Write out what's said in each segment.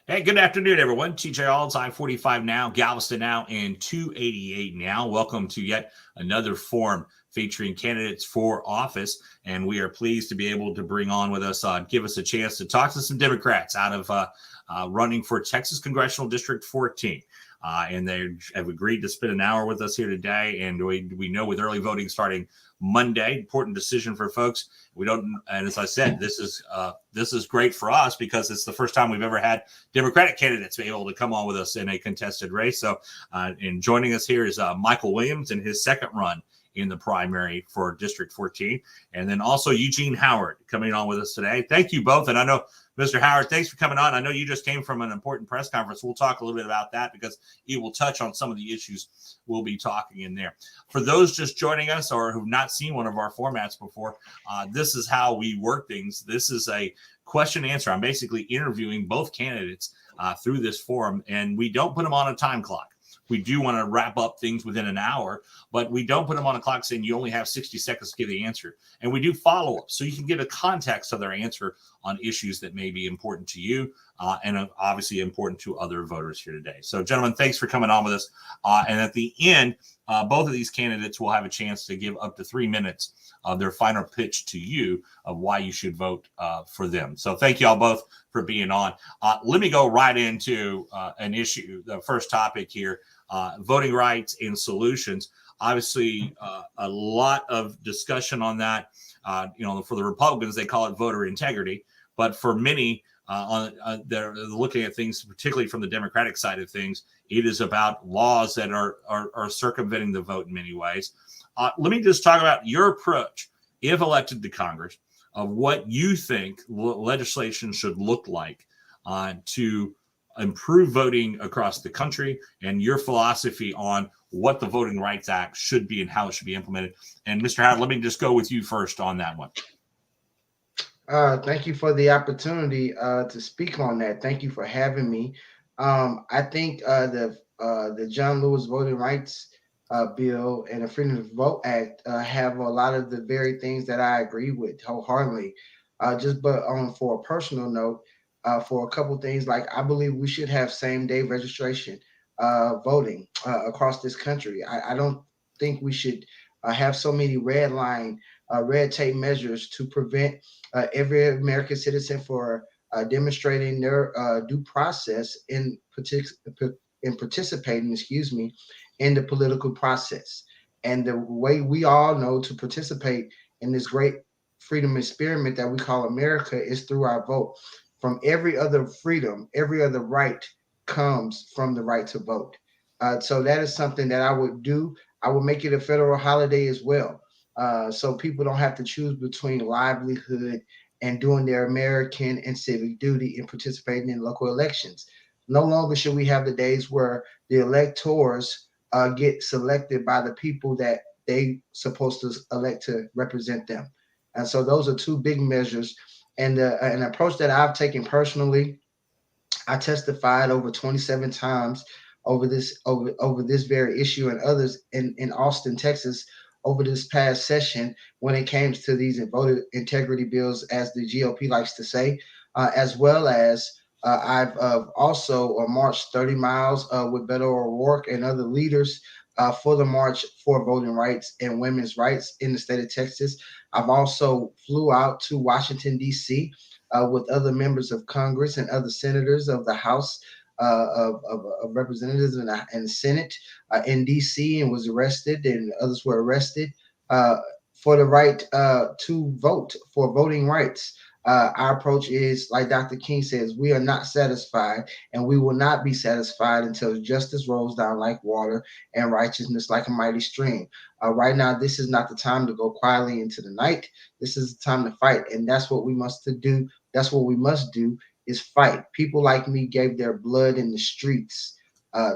Hey, good afternoon, everyone. TJ Alls, I-45 now, Galveston now, and 288 now. Welcome to yet another forum featuring candidates for office, and we are pleased to be able to bring on with us, give us a chance to talk to some Democrats out of running for Texas Congressional District 14. And they have agreed to spend an hour with us here today. And we know with early voting starting Monday, important decision for folks. We don't, and as I said, this is great for us because it's the first time we've ever had Democratic candidates be able to come on with us in a contested race. So, and joining us here is Mikal Williams in his second run in the primary for District 14, and then also Eugene Howard coming on with us today. Thank you both, and I know Mr. Howard, thanks for coming on. I know you just came from an important press conference. We'll talk a little bit about that because it will touch on some of the issues we'll be talking in there. For those just joining us or who've not seen one of our formats before, this is how we work things. This is a question and answer. I'm basically interviewing both candidates through this forum, and we don't put them on a time clock. We do want to wrap up things within an hour, but we don't put them on a clock saying you only have 60 seconds to give the answer. And we do follow up so you can get a context of their answer on issues that may be important to you and obviously important to other voters here today. So, gentlemen, thanks for coming on with us. And at the end, both of these candidates will have a chance to give up to 3 minutes of their final pitch to you of why you should vote for them. So thank you all both for being on. Let me go right into an issue, the first topic here, voting rights and solutions. Obviously, a lot of discussion on that. For the Republicans, they call it voter integrity. But for many, they're looking at things, particularly from the Democratic side of things, it is about laws that are circumventing the vote in many ways. Let me just talk about your approach, if elected to Congress, of what you think legislation should look like to improve voting across the country and your philosophy on what the Voting Rights Act should be and how it should be implemented. And Mr. Howard, let me just go with you first on that one. Thank you for the opportunity to speak on that. Thank you for having me. I think the John Lewis Voting Rights Bill and the Freedom to Vote Act have a lot of the very things that I agree with wholeheartedly. For a personal note, for a couple things, like I believe we should have same day registration voting across this country. I don't think we should have so many red tape measures to prevent every American citizen for demonstrating their due process in participating, in the political process. And the way we all know to participate in this great freedom experiment that we call America is through our vote. From every other freedom, every other right comes from the right to vote. So that is something that I would do. I would make it a federal holiday as well, so people don't have to choose between livelihood and doing their American and civic duty in participating in local elections. No longer should we have the days where the electors get selected by the people that they supposed to elect to represent them. And so those are two big measures. And an approach that I've taken personally, I testified over 27 times over this very issue and others in Austin, Texas, over this past session when it came to these voter integrity bills, as the GOP likes to say, as well as I've also marched 30 miles with Beto O'Rourke and other leaders for the March for Voting Rights and Women's Rights in the state of Texas. I've also flew out to Washington, D.C. With other members of Congress and other senators of the House of Representatives and the Senate in D.C. and was arrested, and others were arrested for the right to vote, for voting rights. Our approach is, like Dr. King says, we are not satisfied, and we will not be satisfied until justice rolls down like water and righteousness like a mighty stream. Right now, this is not the time to go quietly into the night. This is the time to fight, and that's what we must do. That's what we must do, is fight. People like me gave their blood in the streets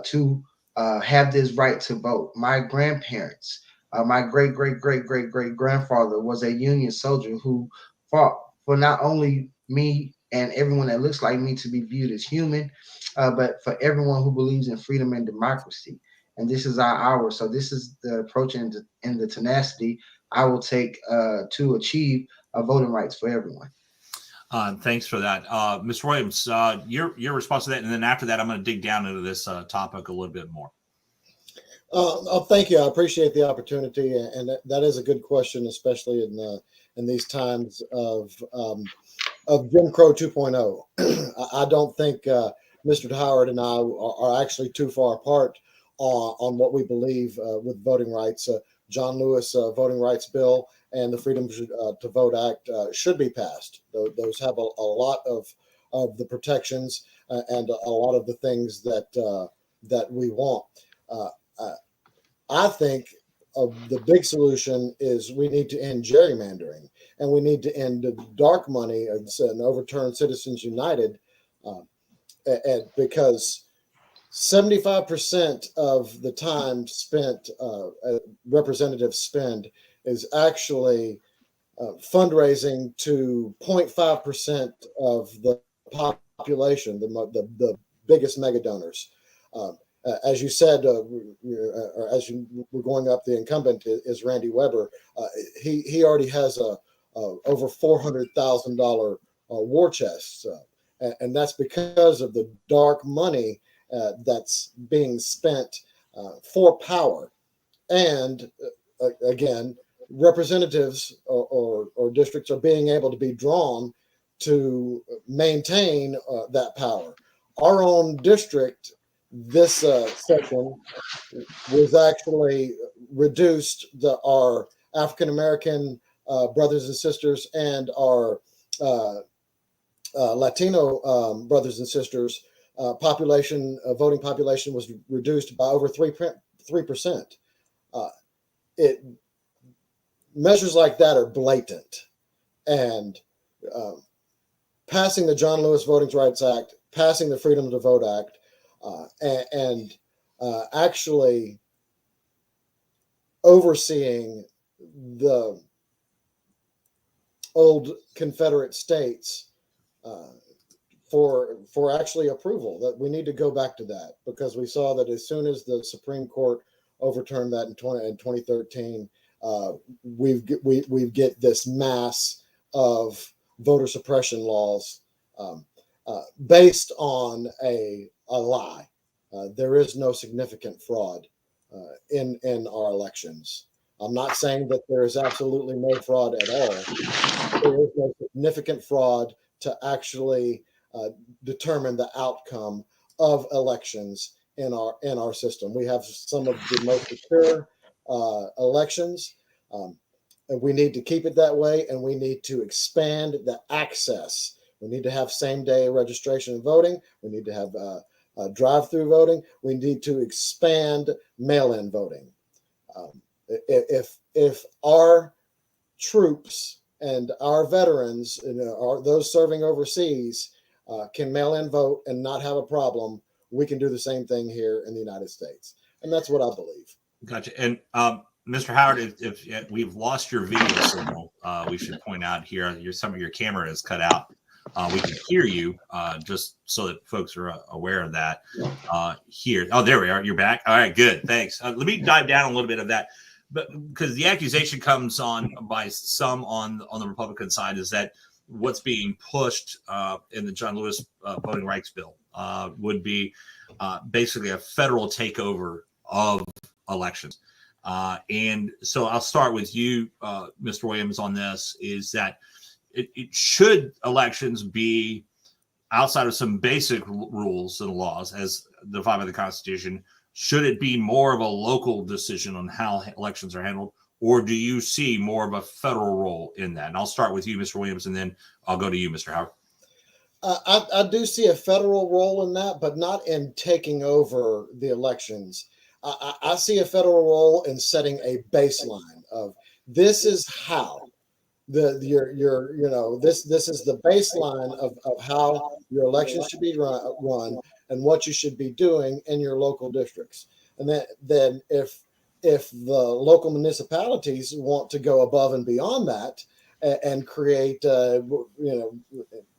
to have this right to vote. My grandparents, my great grandfather was a Union soldier who fought for not only me and everyone that looks like me to be viewed as human, but for everyone who believes in freedom and democracy. And this is our hour. So this is the approach and the tenacity I will take to achieve voting rights for everyone. Thanks for that, Ms. Williams. Your response to that, and then after that, I'm going to dig down into this topic a little bit more. Thank you. I appreciate the opportunity, and that is a good question, especially in these times of Jim Crow 2.0. I don't think Mr. Howard and I are actually too far apart on what we believe with voting rights. John Lewis voting rights bill and the Freedom to Vote Act should be passed. Those have a lot of the protections and a lot of the things that we want. I think the big solution is we need to end gerrymandering, and we need to end the dark money and overturn Citizens United, because 75% of the time spent representatives spend is actually fundraising to 0.5% of the population, the biggest mega donors. As you said, or as you were going up, the incumbent is Randy Weber. He already has a over $400,000 war chest, and that's because of the dark money that's being spent for power. And again, representatives or districts are being able to be drawn to maintain that power. Our own district this session was actually reduced. Our African American brothers and sisters and our Latino brothers and sisters voting population was reduced by over 3%. It measures like that are blatant, and passing the John Lewis Voting Rights Act, passing the Freedom to Vote Act, and actually overseeing the old Confederate states for actually approval. That we need to go back to that, because we saw that as soon as the Supreme Court overturned that in 2013, we get this mass of voter suppression laws based on a lie. There is no significant fraud in our elections. I'm not saying that there is absolutely no fraud at all. There is no significant fraud to actually determine the outcome of elections in our system. We have some of the most secure elections. And we need to keep it that way, and we need to expand the access. We need to have same-day registration and voting. We need to have drive-through voting. We need to expand mail-in voting. If our troops and our veterans, those serving overseas, can mail in vote and not have a problem, we can do the same thing here in the United States. And that's what I believe. Gotcha. And Mr. Howard, if we've lost your video signal, we should point out here, some of your camera is cut out. We can hear you, just so that folks are aware of that here. Oh, there we are. You're back. All right, good. Thanks. Let me dive down a little bit of that. But because the accusation comes on by some on the Republican side is that what's being pushed in the John Lewis voting rights bill would be basically a federal takeover of elections. And so I'll start with you, Mr. Williams, on this, is that it should elections be outside of some basic rules and laws as defined by the Constitution. Should it be more of a local decision on how elections are handled, or do you see more of a federal role in that? And I'll start with you, Mr. Williams, and then I'll go to you, Mr. Howard. I do see a federal role in that, but not in taking over the elections. I see a federal role in setting a baseline of this is how this is the baseline of how your elections should be run and what you should be doing in your local districts. And then if the local municipalities want to go above and beyond that and create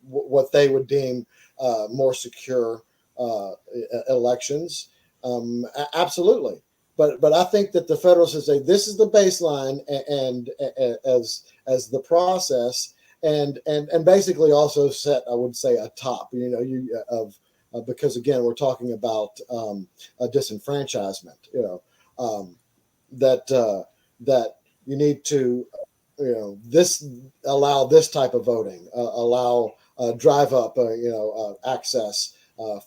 what they would deem more secure elections, absolutely. But I think that the federalists should say this is the baseline, and as the process, and basically also set, I would say, a top, because again, we're talking about a disenfranchisement, that you need to, this allow this type of voting, allow drive up, access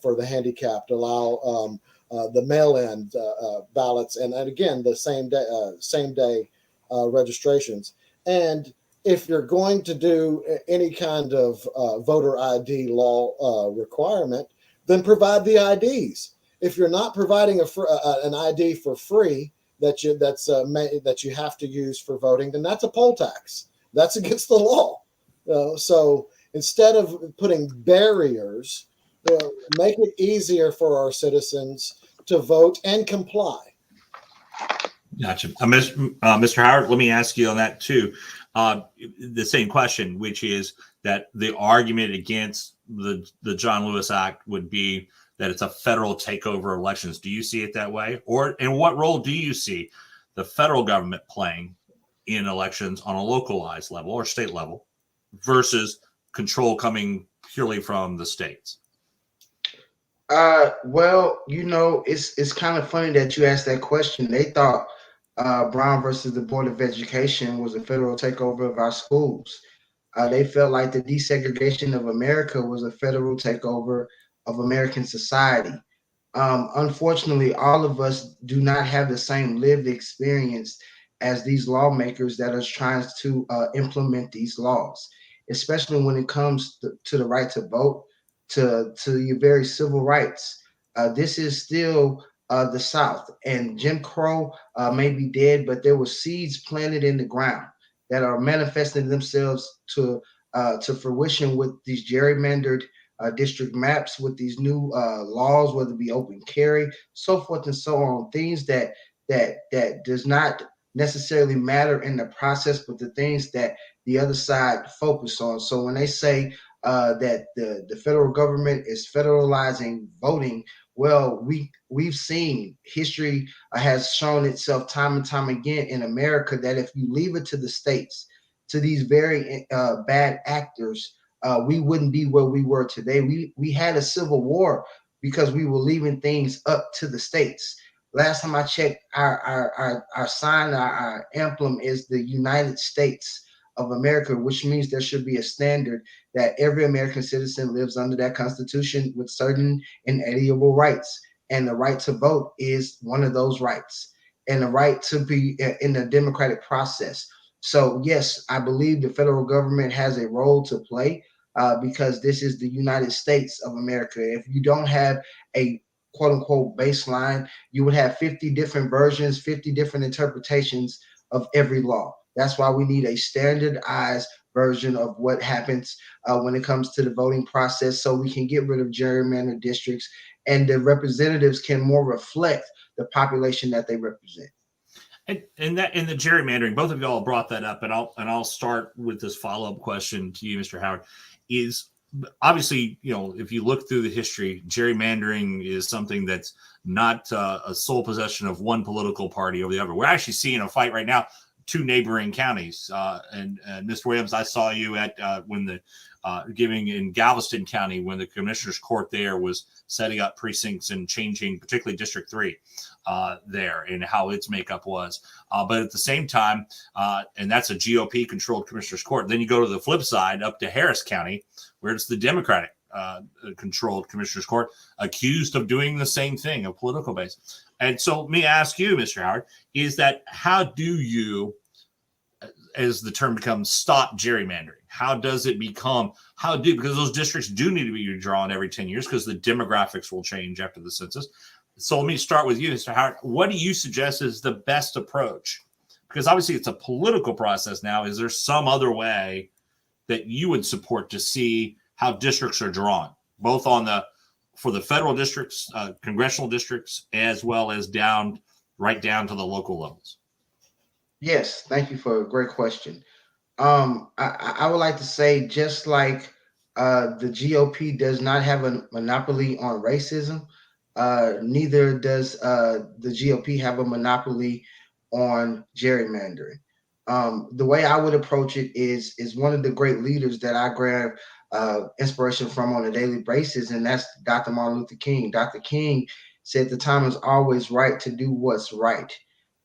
for the handicapped, allow the mail-in ballots, and again the same day registrations. And if you're going to do any kind of voter ID law requirement, then provide the IDs. If you're not providing an ID for free that you have to use for voting, then that's a poll tax. That's against the law. So instead of putting barriers, make it easier for our citizens to vote and comply. Gotcha. Mr. Howard, let me ask you on that too. The same question, which is that the argument against the John Lewis Act would be that it's a federal takeover of elections. Do you see it that way? And what role do you see the federal government playing in elections on a localized level or state level versus control coming purely from the states? Well, it's kind of funny that you asked that question. They thought Brown versus the Board of Education was a federal takeover of our schools. They felt like the desegregation of America was a federal takeover of American society. Unfortunately, all of us do not have the same lived experience as these lawmakers that are trying to implement these laws, especially when it comes to the right to vote, to your very civil rights. This is still the South, and Jim Crow may be dead, but there were seeds planted in the ground that are manifesting themselves to fruition with these gerrymandered district maps, with these new laws, whether it be open carry, so forth and so on. Things that does not necessarily matter in the process, but the things that the other side focus on. So when they say that the federal government is federalizing voting, well, we've seen history has shown itself time and time again in America that if you leave it to the states, to these very bad actors, we wouldn't be where we were today. We had a civil war because we were leaving things up to the states. Last time I checked, our sign, our emblem is the United States of America, which means there should be a standard that every American citizen lives under that Constitution with certain inalienable rights. And the right to vote is one of those rights, and the right to be in the democratic process. So, yes, I believe the federal government has a role to play because this is the United States of America. If you don't have a quote unquote baseline, you would have 50 different versions, 50 different interpretations of every law. That's why we need a standardized version of what happens when it comes to the voting process, so we can get rid of gerrymandered districts and the representatives can more reflect the population that they represent. And that in the gerrymandering, both of y'all brought that up, and I'll start with this follow-up question to you, Mr. Howard. Is obviously, if you look through the history, gerrymandering is something that's not a sole possession of one political party over the other. We're actually seeing a fight right now, two neighboring counties. And Mr. Williams, I saw you at when the giving in Galveston County when the commissioner's court there was setting up precincts and changing, particularly District 3 there, and how its makeup was. But at the same time, and that's a GOP-controlled commissioner's court. Then you go to the flip side, up to Harris County, where it's the Democratic controlled commissioner's court, accused of doing the same thing, a political base. And so let me ask you, Mr. Howard, is that how do you, as the term becomes, stop gerrymandering? How does it become, because those districts do need to be redrawn every 10 years because the demographics will change after the census. So let me start with you, Mr. Howard. What do you suggest is the best approach? Because obviously it's a political process now. Is there some other way that you would support to see how districts are drawn, both for the federal districts, congressional districts, as well as right down to the local levels? Yes, thank you for a great question. I would like to say, just like the GOP does not have a monopoly on racism, neither does the GOP have a monopoly on gerrymandering. The way I would approach it is one of the great leaders that I grab inspiration from on a daily basis, and that's Dr. Martin Luther King. Dr. King said the time is always right to do what's right.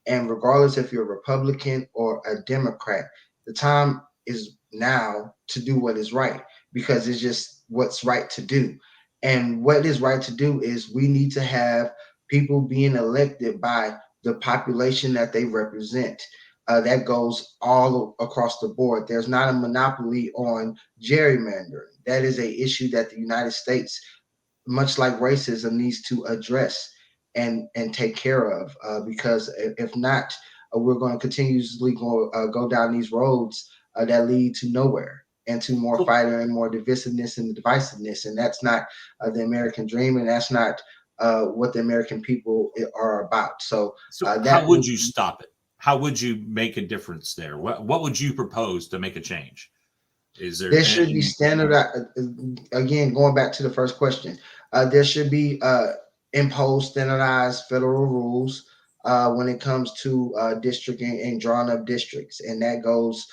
And regardless if you're a Republican or a Democrat, the time is now to do what is right because it's just what's right to do. And what is right to do is we need to have people being elected by the population that they represent. That goes all across the board. There's not a monopoly on gerrymandering. That is a issue that the United States, much like racism, needs to address and take care of. Because if not, we're going to continuously go down these roads that lead to nowhere and to more fighting and more divisiveness and divisiveness. And that's not the American dream, and that's not what the American people are about. So how would you stop it? How would you make a difference there? What would you propose to make a change? Is there should be standardized? Again, going back to the first question, there should be imposed standardized federal rules when it comes to district and drawing up districts, and that goes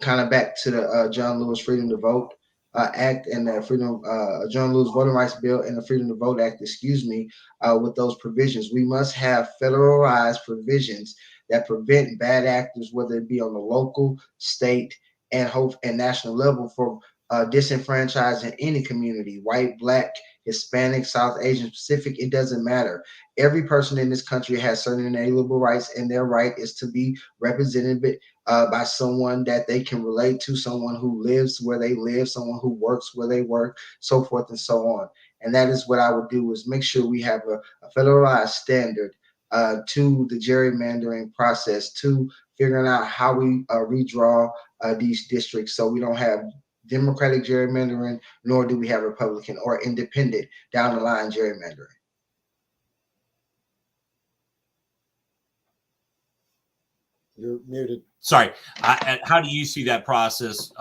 kind of back to the John Lewis Freedom to Vote Act and the John Lewis Voting Rights Bill and the Freedom to Vote Act. Excuse me, with those provisions, we must have federalized provisions that prevent bad actors, whether it be on the local, state, and hope and national level, for disenfranchising any community, white, black, Hispanic, South Asian, Pacific, it doesn't matter. Every person in this country has certain inalienable rights, and their right is to be represented by someone that they can relate to, someone who lives where they live, someone who works where they work, so forth and so on. And that is what I would do, is make sure we have a federalized standard to the gerrymandering process, to figuring out how we redraw these districts, so we don't have Democratic gerrymandering, nor do we have Republican or independent down the line gerrymandering. You're muted. Sorry. How do you see that process,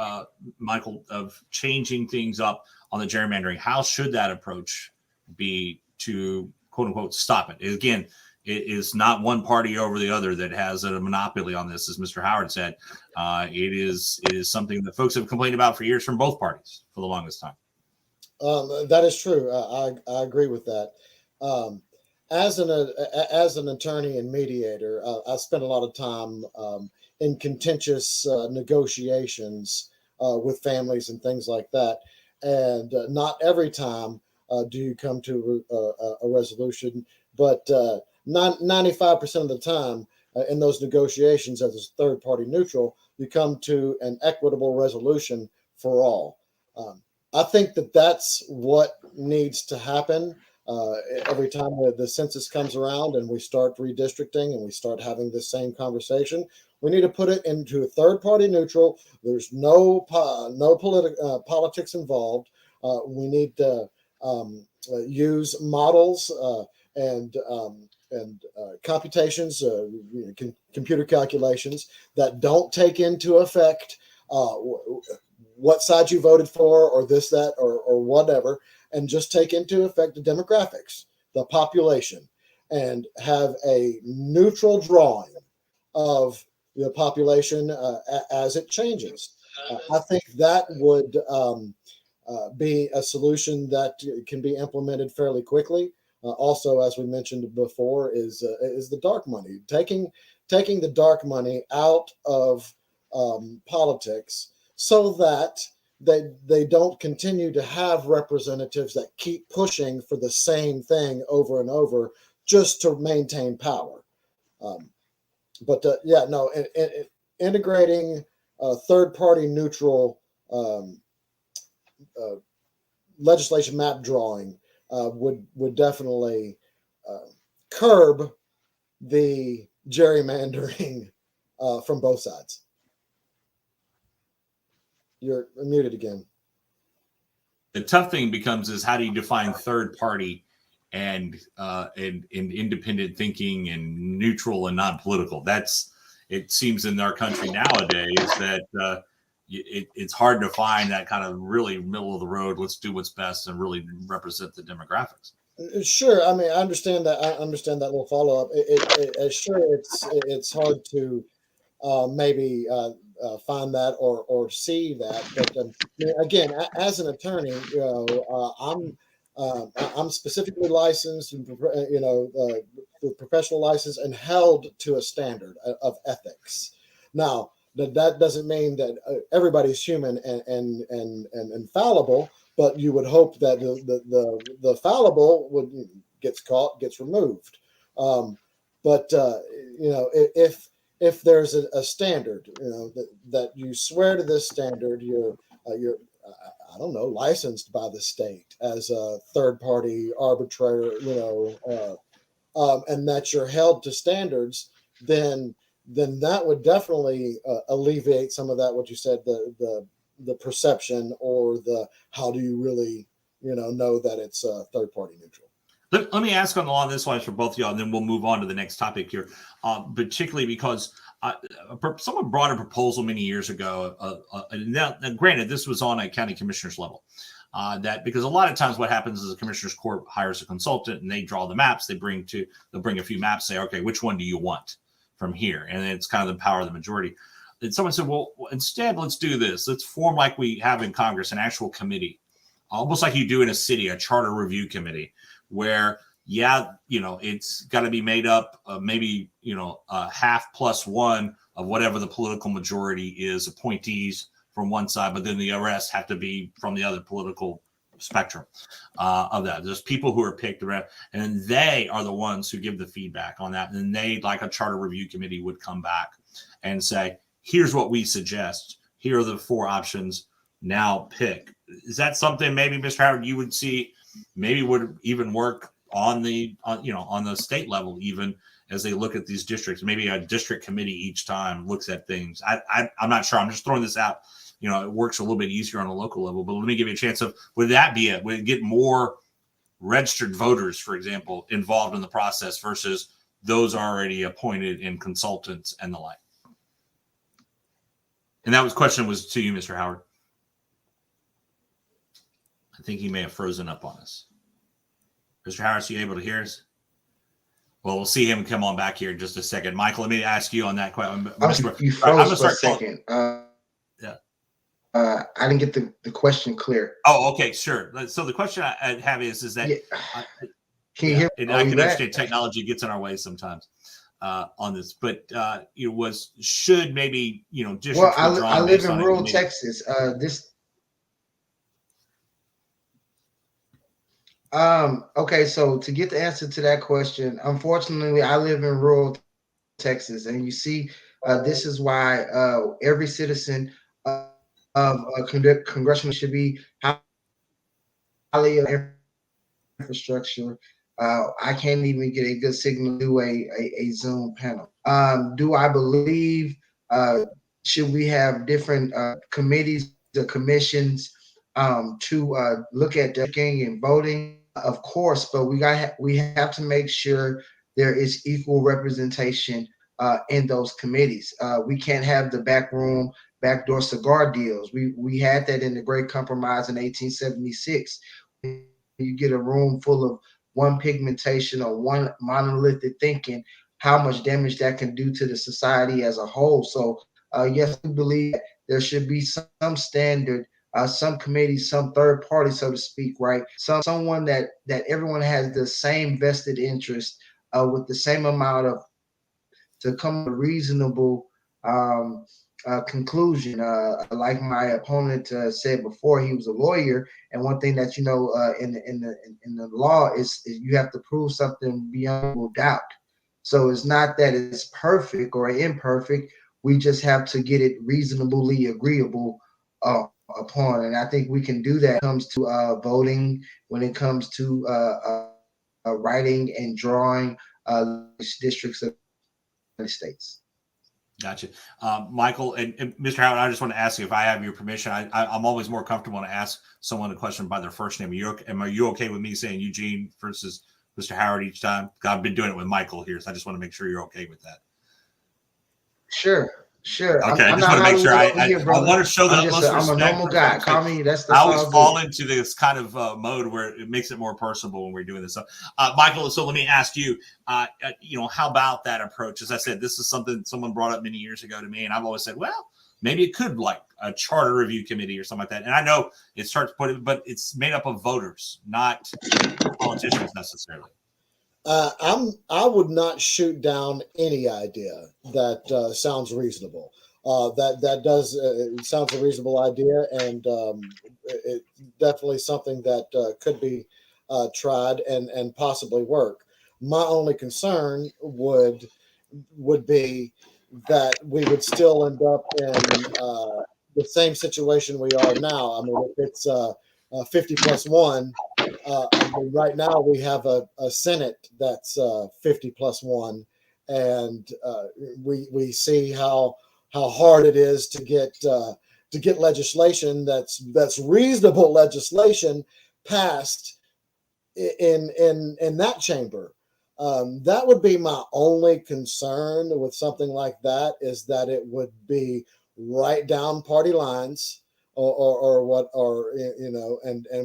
Michael, of changing things up on the gerrymandering? How should that approach be to, quote unquote, stop it? Again, it is not one party over the other that has a monopoly on this, as Mr. Howard said. It is something that folks have complained about for years from both parties for the longest time. That is true. I agree with that. As an attorney and mediator, I spent a lot of time in contentious negotiations with families and things like that. And not every time do you come to a resolution, but 95% of the time in those negotiations, as a third party neutral, you come to an equitable resolution for all. I think that that's what needs to happen every time the census comes around and we start redistricting and we start having this same conversation. We need to put it into a third party neutral. There's no politics involved. We need to use models and computations, computer calculations that don't take into effect what side you voted for, or this, that, or whatever, and just take into effect the demographics, the population, and have a neutral drawing of the population as it changes. I think that would be a solution that can be implemented fairly quickly. Also, as we mentioned before, is the dark money. Taking the dark money out of politics, so that they don't continue to have representatives that keep pushing for the same thing over and over just to maintain power. Integrating third-party neutral legislation map drawing would definitely curb the gerrymandering from both sides. You're muted again. The tough thing becomes is how do you define third party and independent thinking and neutral and non-political? It seems in our country nowadays that it's hard to find that kind of really middle of the road. Let's do what's best and really represent the demographics. Sure. I mean, I understand that little follow up. Sure, it's hard to maybe find that or see that. But again, as an attorney, I'm specifically licensed, and with professional license, and held to a standard of ethics. Now, that doesn't mean that everybody's human and fallible, but you would hope that the fallible gets caught, gets removed. If there's a standard, that you swear to this standard, you're I don't know, licensed by the state as a third party arbitrator, and that you're held to standards, then that would definitely alleviate some of that, what you said, the perception, or the how do you really know that it's third party neutral. Let me ask on the law this one for both of y'all, and then we'll move on to the next topic here, particularly because someone brought a proposal many years ago. Now, granted, this was on a county commissioner's level. That because a lot of times what happens is the commissioner's court hires a consultant and they draw the maps. They'll bring a few maps, say, okay, which one do you want from here? And it's kind of the power of the majority. And someone said, well, instead, let's do this. Let's form, like we have in Congress, an actual committee, almost like you do in a city, a charter review committee, where, it's got to be made up of maybe, half plus one of whatever the political majority is, appointees from one side, but then the rest have to be from the other political spectrum of that. There's people who are picked around, and they are the ones who give the feedback on that. And they, like a charter review committee, would come back and say, here's what we suggest. Here are the 4 options. Now pick. Is that something maybe, Mr. Howard, you would see maybe would even work on the state level, even as they look at these districts? Maybe a district committee each time looks at things. I'm not sure. I'm just throwing this out. It works a little bit easier on a local level, but let me give you a chance of, would that be it? Would it get more registered voters, for example, involved in the process versus those already appointed and consultants and the like? And that question was to you, Mr. Howard. I think he may have frozen up on us. Mr. Howard, are you able to hear us? Well, we'll see him come on back here in just a second. Michael, let me ask you on that question. You froze for a second. I didn't get the question clear. Oh, okay, sure. So the question I have is that can you hear? And I can understand technology gets in our way sometimes on this, but should maybe districts? Well, I live in rural Texas. Okay, so to get the answer to that question, unfortunately, I live in rural Texas, and you see, this is why every citizen of congressional should be highly infrastructure. I can't even get a good signal to do a Zoom panel. Do I believe should we have different committees or commissions to look at delegation and voting? Of course, but we have to make sure there is equal representation in those committees. We can't have the backdoor cigar deals. We had that in the Great Compromise in 1876. You get a room full of one pigmentation or one monolithic thinking, how much damage that can do to the society as a whole. So yes, we believe there should be some standard, some committee, some third party, so to speak, right? Someone that everyone has the same vested interest with the same amount of to come to a reasonable conclusion. Like my opponent said before, he was a lawyer, and one thing that in the law is you have to prove something beyond doubt. So it's not that it's perfect or imperfect. We just have to get it reasonably agreeable upon, and I think we can do that when it comes to voting, when it comes to writing and drawing districts of the states. Gotcha. Michael and Mr. Howard, I just want to ask you, if I have your permission, I'm always more comfortable to ask someone a question by their first name. Are you okay with me saying Eugene versus Mr. Howard each time? I've been doing it with Michael here, so I just want to make sure you're okay with that. Sure. Sure. Okay, I I'm just not want to make sure. Hollywood over here, I brother. want to show the utmost I'm a respect normal for guy. folks. Call me. I That's always all fall good. into this kind of mode where it makes it more personable when we're doing this. So, Michael, so let me ask you, how about that approach? As I said, this is something someone brought up many years ago to me, and I've always said, well, maybe it could like a charter review committee or something like that. And I know it starts putting, but it's made up of voters, not politicians necessarily. I would not shoot down any idea that sounds reasonable. That does it sounds a reasonable idea, and it definitely something that could be tried and possibly work. My only concern would be that we would still end up in the same situation we are now. I mean, if it's 50 plus one. I mean, right now we have a Senate that's 50 plus one, and we see how hard it is to get legislation that's reasonable legislation passed in that chamber. That would be my only concern with something like that, is that it would be right down party lines, and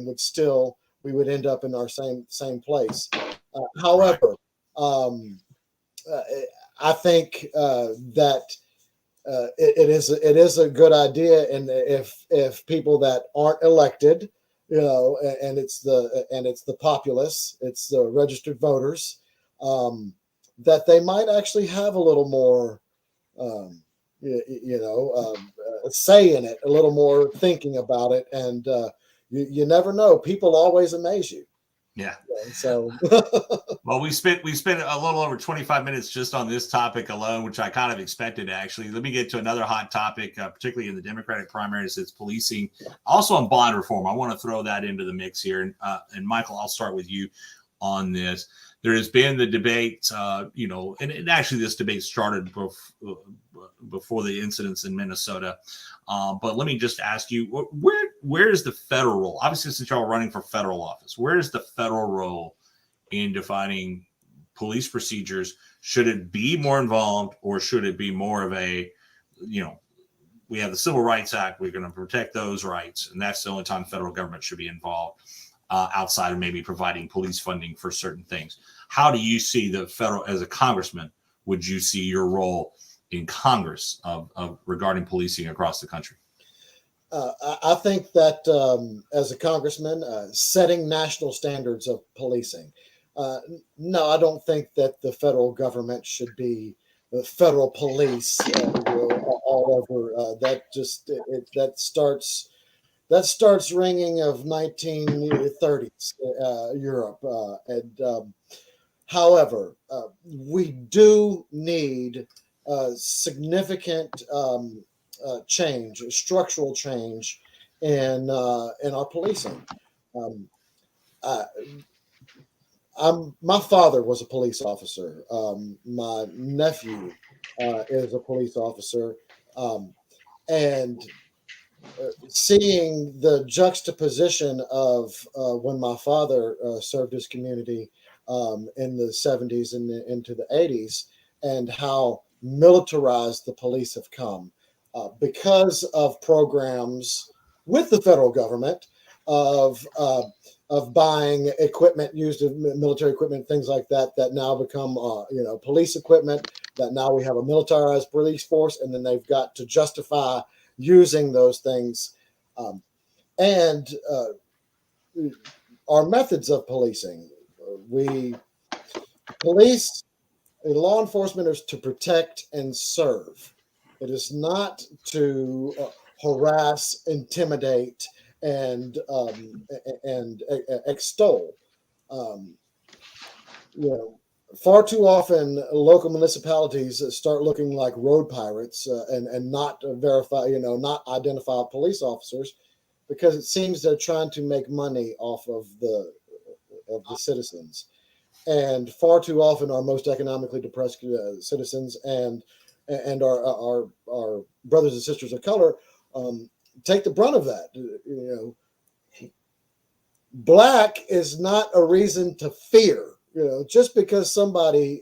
would still, we would end up in our same place. Right. However, uh, I think that it is a good idea, and if people that aren't elected, and it's the populace, it's the registered voters, that they might actually have a little more, say in it, a little more thinking about it, and you never know. People always amaze you. Yeah. So Well, we spent a little over 25 minutes just on this topic alone, which I kind of expected, actually. Let me get to another hot topic, particularly in the Democratic primaries. It's policing, also on bond reform. I want to throw that into the mix here. And Michael, I'll start with you on this. There has been the debate, and actually this debate started before the incidents in Minnesota. But let me just ask you, where is the federal role? Obviously, since y'all are running for federal office, where is the federal role in defining police procedures? Should it be more involved, or should it be more of a, we have the Civil Rights Act, we're going to protect those rights, and that's the only time federal government should be involved, outside of maybe providing police funding for certain things? How do you see the federal, as a congressman, would you see your role in Congress of regarding policing across the country? I think that as a congressman, setting national standards of policing. No, I don't think that the federal government should be the federal police all over. That starts ringing of 1930s Europe. However, we do need significant change, structural change in our policing. My father was a police officer. My nephew is a police officer, and seeing the juxtaposition of when my father served his community in the 70s and into the 80s, and how militarized the police have come because of programs with the federal government of buying equipment, used military equipment, things like that, that now become police equipment, that now we have a militarized police force, and then they've got to justify using those things, and our methods of policing. Police and law enforcement is to protect and serve. It is not to harass, intimidate, and extol. Um, Far too often, local municipalities start looking like road pirates and not verify, not identify police officers, because it seems they're trying to make money off of the citizens. And far too often, our most economically depressed citizens and our brothers and sisters of color take the brunt of that. Black is not a reason to fear. Just because somebody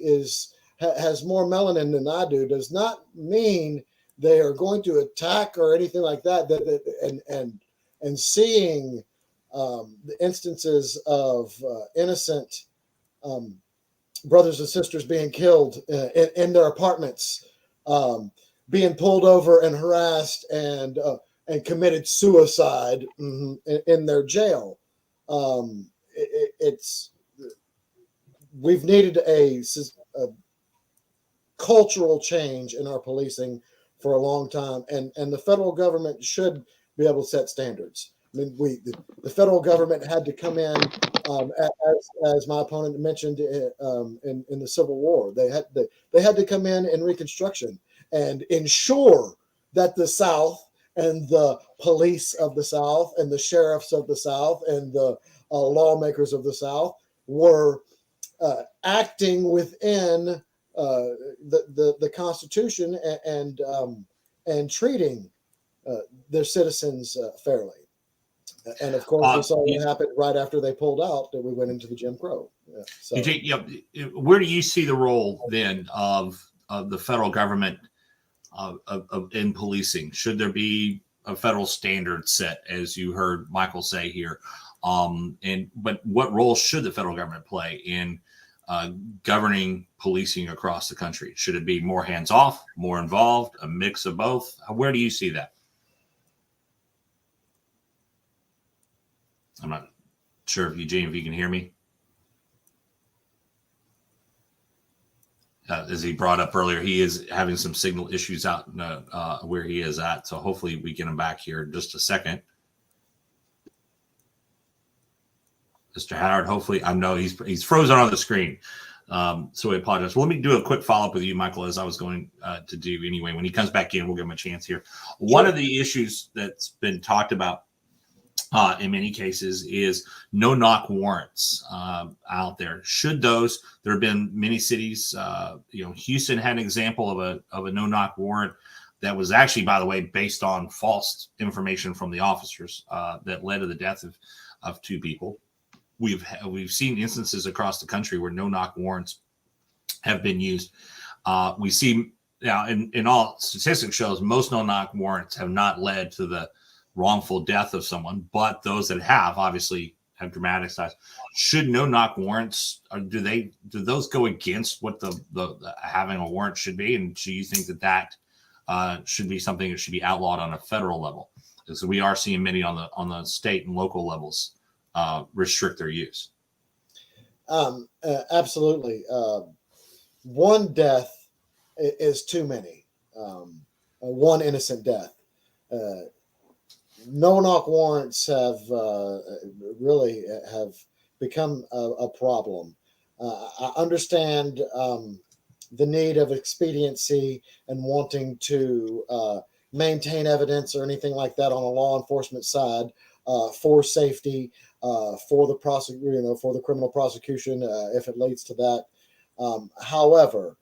has more melanin than I do does not mean they are going to attack or anything like that. And seeing the instances of innocent brothers and sisters being killed in their apartments, being pulled over and harassed and committed suicide in their jail. We've needed a cultural change in our policing for a long time, and the federal government should be able to set standards. I mean, the federal government had to come in, as my opponent mentioned, in the Civil War. They had to come in Reconstruction and ensure that the South and the police of the South and the sheriffs of the South and the lawmakers of the South were acting within the Constitution and treating their citizens fairly. And of course, we saw what happened right after they pulled out, that we went into the Jim Crow. Where do you see the role then of the federal government in policing? Should there be a federal standard set, as you heard Mikal say here? But what role should the federal government play in governing policing across the country? Should it be more hands-off, more involved, a mix of both? Where do you see that? I'm not sure if Eugene, if you can hear me. As he brought up earlier, he is having some signal issues out where he is at. So hopefully we get him back here in just a second. Mr. Howard, hopefully, I know he's frozen on the screen. So I apologize. Well, let me do a quick follow-up with you, Mikal, as I was going to do anyway. When he comes back in, we'll give him a chance here. One of the issues that's been talked about in many cases is no-knock warrants out there. Should those? There have been many cities. Houston had an example of a no-knock warrant that was actually, by the way, based on false information from the officers that led to the death of two people. We've seen instances across the country where no-knock warrants have been used. We see now in all statistics shows most no-knock warrants have not led to the wrongful death of someone, but those that have obviously have dramatic size. Should no-knock warrants, do those go against what the having a warrant should be? And do you think that should be something that should be outlawed on a federal level? Because we are seeing many on the state and local levels restrict their use. Absolutely. One death is too many. One innocent death. No-knock warrants have really become a problem. I understand the need of expediency and wanting to maintain evidence or anything like that on a law enforcement side for safety, for the criminal prosecution if it leads to that. However,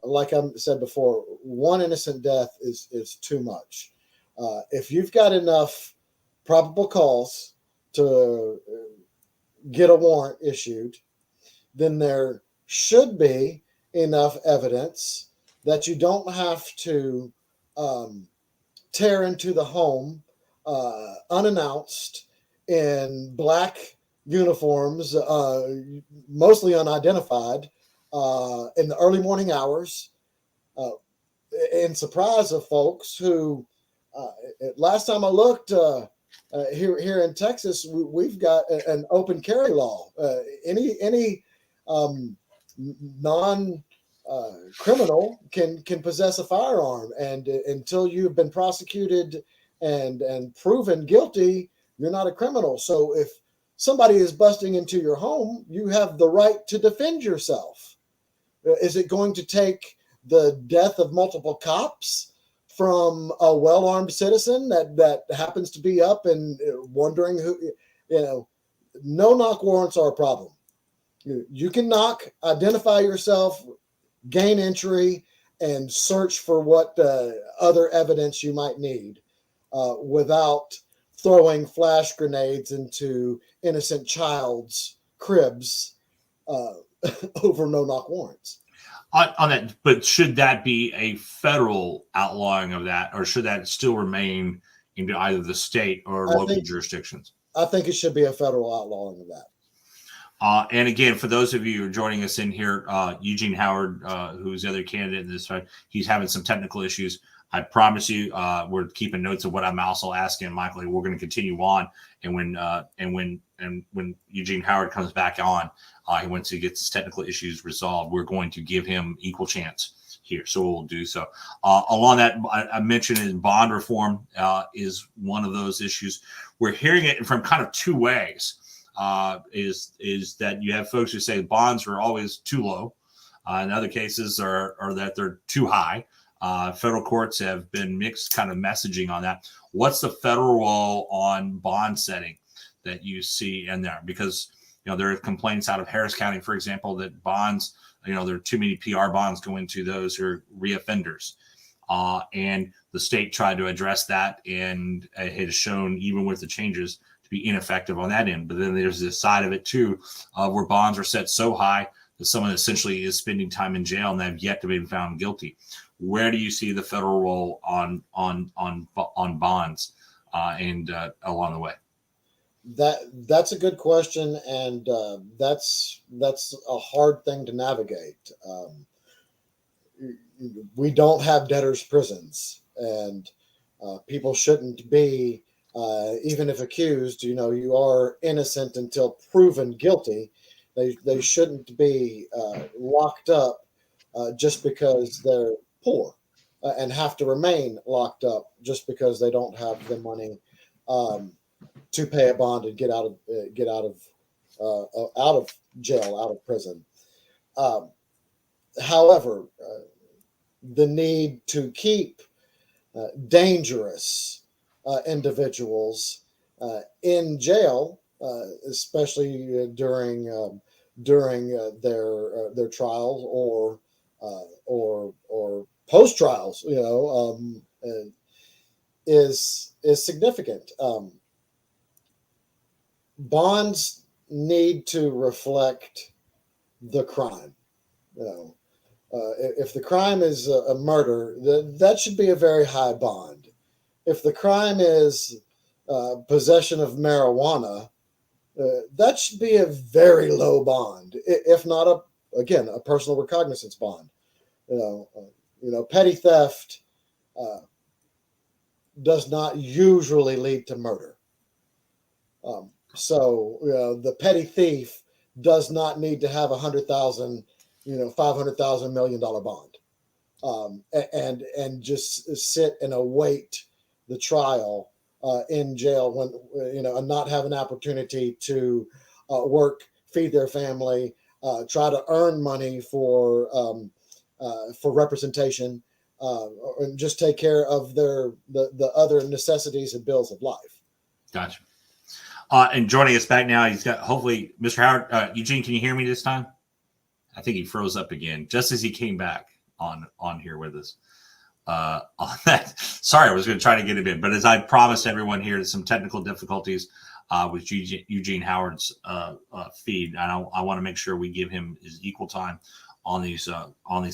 like I said before, one innocent death is too much. If you've got enough probable cause to get a warrant issued, then there should be enough evidence that you don't have to tear into the home unannounced in black uniforms, mostly unidentified, in the early morning hours, in surprise of folks who, last time I looked, here in Texas, we've got an open carry law. Any non criminal can possess a firearm, and until you've been prosecuted and proven guilty, you're not a criminal. So if somebody is busting into your home, you have the right to defend yourself. Is it going to take the death of multiple cops from a well-armed citizen that happens to be up and wondering who? No-knock warrants are a problem. You can knock, identify yourself, gain entry, and search for what other evidence you might need without throwing flash grenades into innocent child's cribs over no-knock warrants. On that, but should that be a federal outlawing of that, or should that still remain into either the state or local jurisdictions? I think it should be a federal outlawing of that. And again, for those of you who are joining us in here, Eugene Howard, who's the other candidate in this fight, he's having some technical issues. I promise you, we're keeping notes of what I'm also asking Michael. We're going to continue on, and when Eugene Howard comes back on, once he gets his technical issues resolved, we're going to give him equal chance here. So we'll do so. Along that, I mentioned in bond reform is one of those issues. We're hearing it from kind of two ways. Is that you have folks who say bonds are always too low. In other cases are that they're too high. Federal courts have been mixed kind of messaging on that. What's the federal role on bond setting that you see in there? Because, there are complaints out of Harris County, for example, that bonds, there are too many PR bonds going to those who are reoffenders. And the state tried to address that, and it has shown, even with the changes, to be ineffective on that end. But then there's this side of it too, where bonds are set so high that someone essentially is spending time in jail and they've yet to be found guilty. Where do you see the federal role on bonds and along the way? That's a good question, and that's a hard thing to navigate. We don't have debtors' prisons, and people shouldn't be. Even if accused, you are innocent until proven guilty. They shouldn't be locked up just because they're poor and have to remain locked up just because they don't have the money to pay a bond and get out of jail, out of prison. However, the need to keep dangerous individuals in jail, especially during their trials or post trials, is significant. Bonds need to reflect the crime. If the crime is a murder, that should be a very high bond. If the crime is possession of marijuana, that should be a very low bond, if not a personal recognizance bond. Petty theft does not usually lead to murder. So the petty thief does not need to have $100,000, $500,000, $1 million bond, and just sit and await the trial in jail when and not have an opportunity to work, feed their family, try to earn money for representation, and just take care of the other necessities and bills of life. Gotcha. And joining us back now, he's got hopefully Mr. Howard. Eugene, can you hear me this time? I think he froze up again just as he came back on here with us. On that, sorry, I was going to try to get him in, but as I promised everyone here, there's some technical difficulties with Eugene Howard's feed, and I want to make sure we give him his equal time on these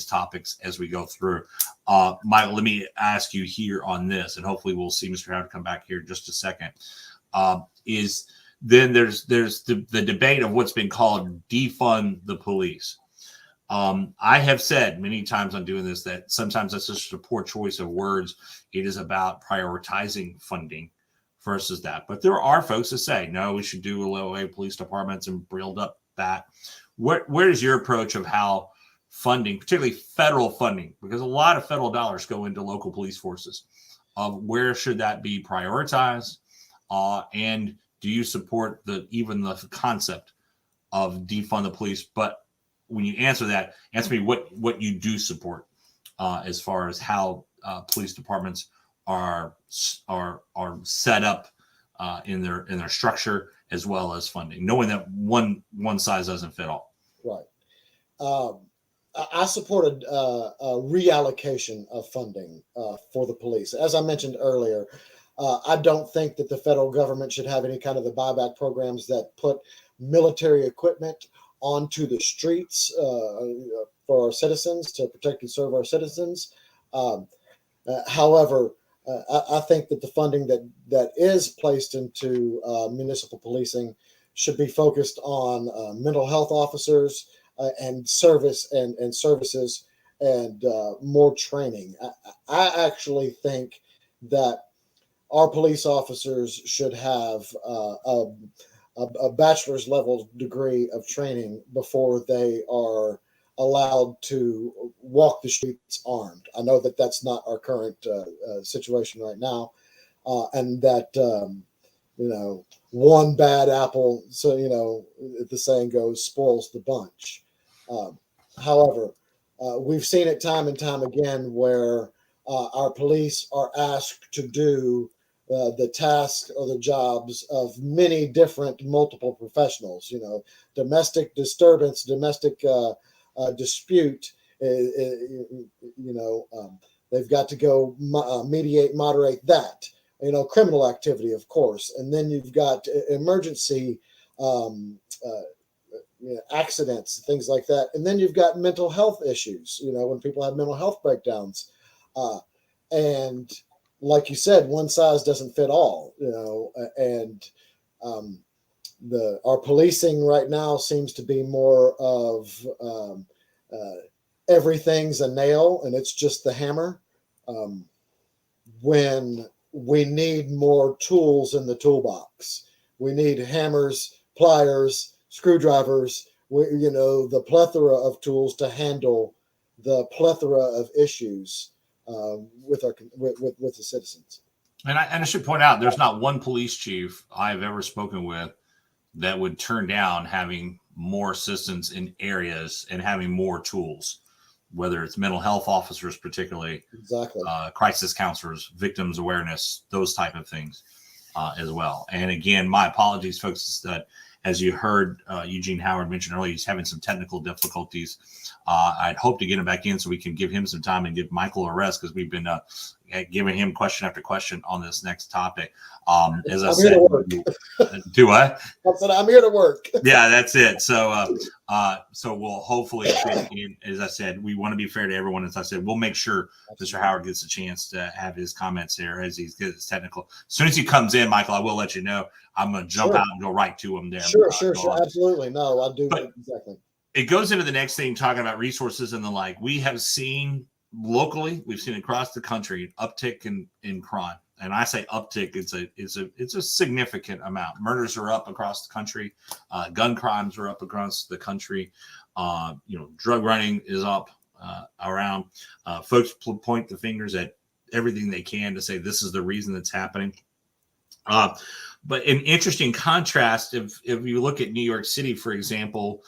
topics as we go through. Michael, let me ask you here on this, and hopefully we'll see Mr. Howard come back here in just a second. Is then there's the debate of what's been called defund the police. I have said many times on doing this that sometimes that's just a poor choice of words. It is about prioritizing funding versus that. But there are folks that say, no, we should do away police departments and build up that. Where is your approach of how funding, particularly federal funding, because a lot of federal dollars go into local police forces, where should that be prioritized? And do you support even the concept of defund the police? But when you answer that, answer me what you do support as far as how police departments are set up in their structure as well as funding, knowing that one size doesn't fit all. Right. I support a reallocation of funding for the police. As I mentioned earlier, I don't think that the federal government should have any kind of the buyback programs that put military equipment onto the streets for our citizens, to protect and serve our citizens. However, I think that the funding that is placed into municipal policing should be focused on mental health officers and services and more training. I actually think that our police officers should have a bachelor's level degree of training before they are allowed to walk the streets armed. I know that that's not our current situation right now, and that one bad apple, so the saying goes, spoils the bunch. However, we've seen it time and time again where our police are asked to do the tasks or the jobs of many different multiple professionals. Domestic disturbance, domestic dispute. They've got to go mediate, moderate that. Criminal activity, of course, and then you've got emergency accidents, things like that, and then you've got mental health issues. When people have mental health breakdowns, and like you said, one size doesn't fit all. And our policing right now seems to be more of everything's a nail and it's just the hammer. When we need more tools in the toolbox, we need hammers, pliers, screwdrivers. The plethora of tools to handle the plethora of issues with the citizens. And I should point out, there's not one police chief I've ever spoken with that would turn down having more assistance in areas and having more tools, whether it's mental health officers, particularly, exactly, crisis counselors, victims awareness, those type of things as well. And again, my apologies, folks, that as you heard Eugene Howard mention earlier, he's having some technical difficulties. I'd hope to get him back in so we can give him some time and give Mikal a rest, because we've been giving him question after question on this next topic. As I said, do what? I said I'm here to work. Yeah, that's it. So we'll hopefully, as I said, we want to be fair to everyone. As I said, we'll make sure Mr. Howard gets a chance to have his comments there as he gets his technical. As soon as he comes in, Mikal, I will let you know. I'm going to jump out and go right to him there. Sure. Absolutely. No, I do. But exactly. It goes into the next thing, talking about resources and the like. We have seen locally, we've seen across the country, an uptick in crime. And I say uptick, it's a significant amount. Murders are up across the country. Gun crimes are up across the country. Drug running is up around. Folks point the fingers at everything they can to say this is the reason that's happening. But an interesting contrast, if you look at New York City, for example,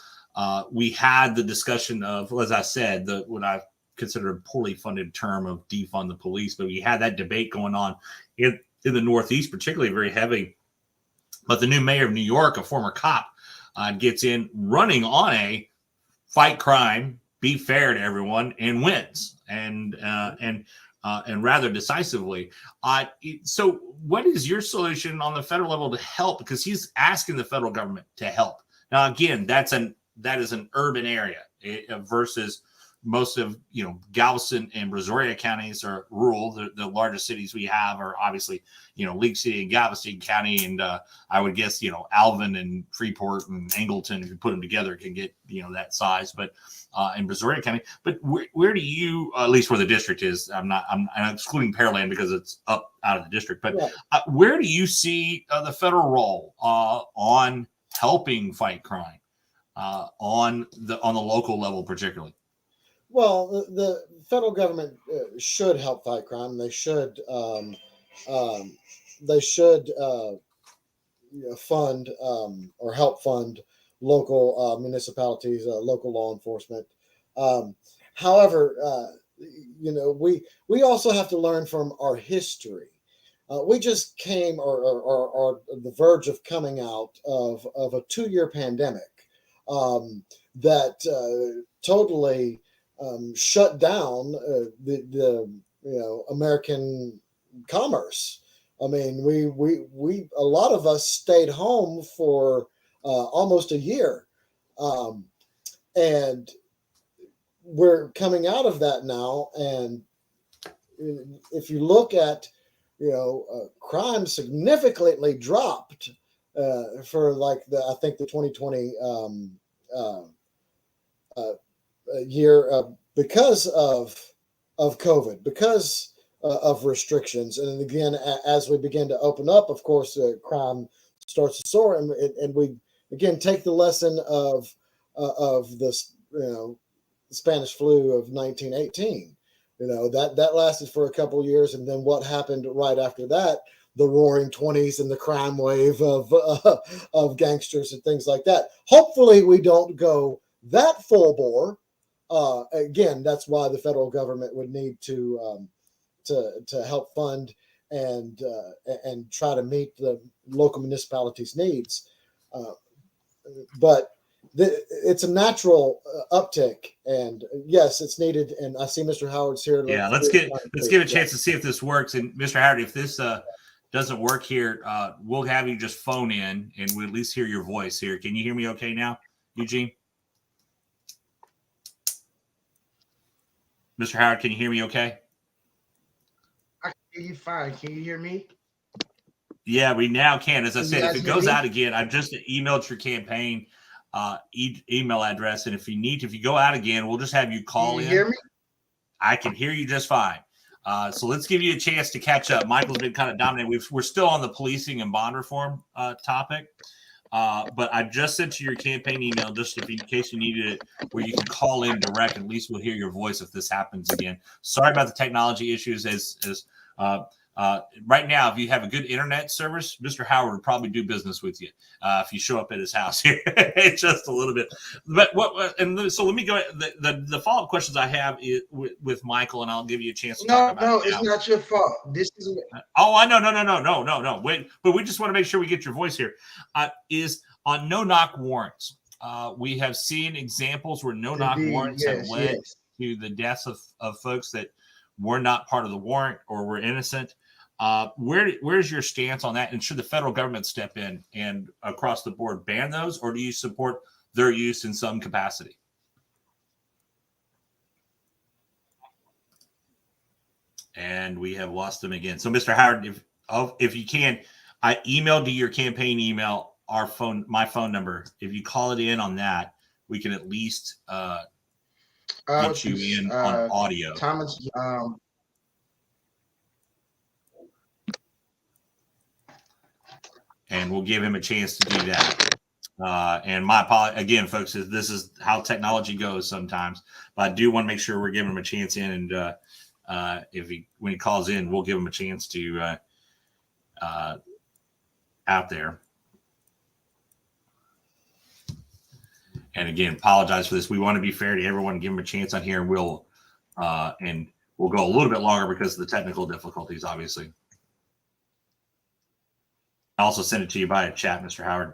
we had the discussion of, as I said, what I consider a poorly funded term of defund the police, but we had that debate going on in the Northeast, particularly very heavy. But the new mayor of New York, a former cop, gets in running on a fight crime, be fair to everyone, and wins, and rather decisively. So what is your solution on the federal level to help? Because he's asking the federal government to help. Now, again, that is an urban area versus most of Galveston and Brazoria counties are rural. The largest cities we have are obviously League City and Galveston County, and I would guess Alvin and Freeport and Angleton, if you put them together, can get that size. But in Brazoria County, but where do you, at least where the district is, I'm excluding Pearland because it's up out of the district, but where do you see the federal role on helping fight crime on the local level, particularly? Well, the federal government should help fight crime. They should fund or help fund local municipalities, local law enforcement. However, we also have to learn from our history. We just came or the verge of coming out of a 2-year pandemic that totally shut down the American commerce. I mean, we a lot of us stayed home for almost a year, And we're coming out of that now. And if you look at, crime significantly dropped for like I think the 2020 year because of COVID, because of restrictions. And again, as we begin to open up, of course, crime starts to soar, and we again take the lesson of this, Spanish flu of 1918. That lasted for a couple of years, and then what happened right after that? The Roaring '20s and the crime wave of gangsters and things like that. Hopefully, we don't go that full bore. Again, that's why the federal government would need to help fund and try to meet the local municipalities' needs. But it's a natural uptick, and yes, it's needed. And I see Mr. Howard's here. Let's give a chance to see if this works. And Mr. Howard, if this doesn't work here, we'll have you just phone in, and we'll at least hear your voice here. Can you hear me okay now, Eugene? Mr. Howard, can you hear me okay? I can hear you fine. Can you hear me? Yeah, we now can. As I said, if it goes out again, I've just emailed your campaign email address, and if you go out again, we'll just have you call in. Can you hear me? I can hear you just fine. So let's give you a chance to catch up. Michael's been kind of dominating. We're still on the policing and bond reform topic, but I just sent you your campaign email just in case you needed it, where you can call in direct. At least we'll hear your voice if this happens again. Sorry about the technology issues. Right now, if you have a good internet service, Mr. Howard would probably do business with you if you show up at his house here. Just a little bit. But so let me go. The follow-up questions I have is with Michael, and I'll give you a chance to talk about it. No, it's not your fault. This is. Oh, I know. No. Wait, but we just want to make sure we get your voice here. Is on no-knock warrants. We have seen examples where no-knock warrants have led to the deaths of folks that were not part of the warrant or were innocent. Where's your stance on that? And should the federal government step in and across the board ban those, or do you support their use in some capacity? And we have lost them again. So, Mr. Howard, if you can, I emailed to your campaign email my phone number. If you call it in on that, we can at least get you in on audio. Thomas. And we'll give him a chance to do that. And my apology again, folks, this is how technology goes sometimes. But I do want to make sure we're giving him a chance in, and when he calls in, we'll give him a chance to out there. And again, apologize for this. We want to be fair to everyone, give him a chance on here, and we'll go a little bit longer because of the technical difficulties, obviously. I also sent it to you by a chat, Mr. Howard.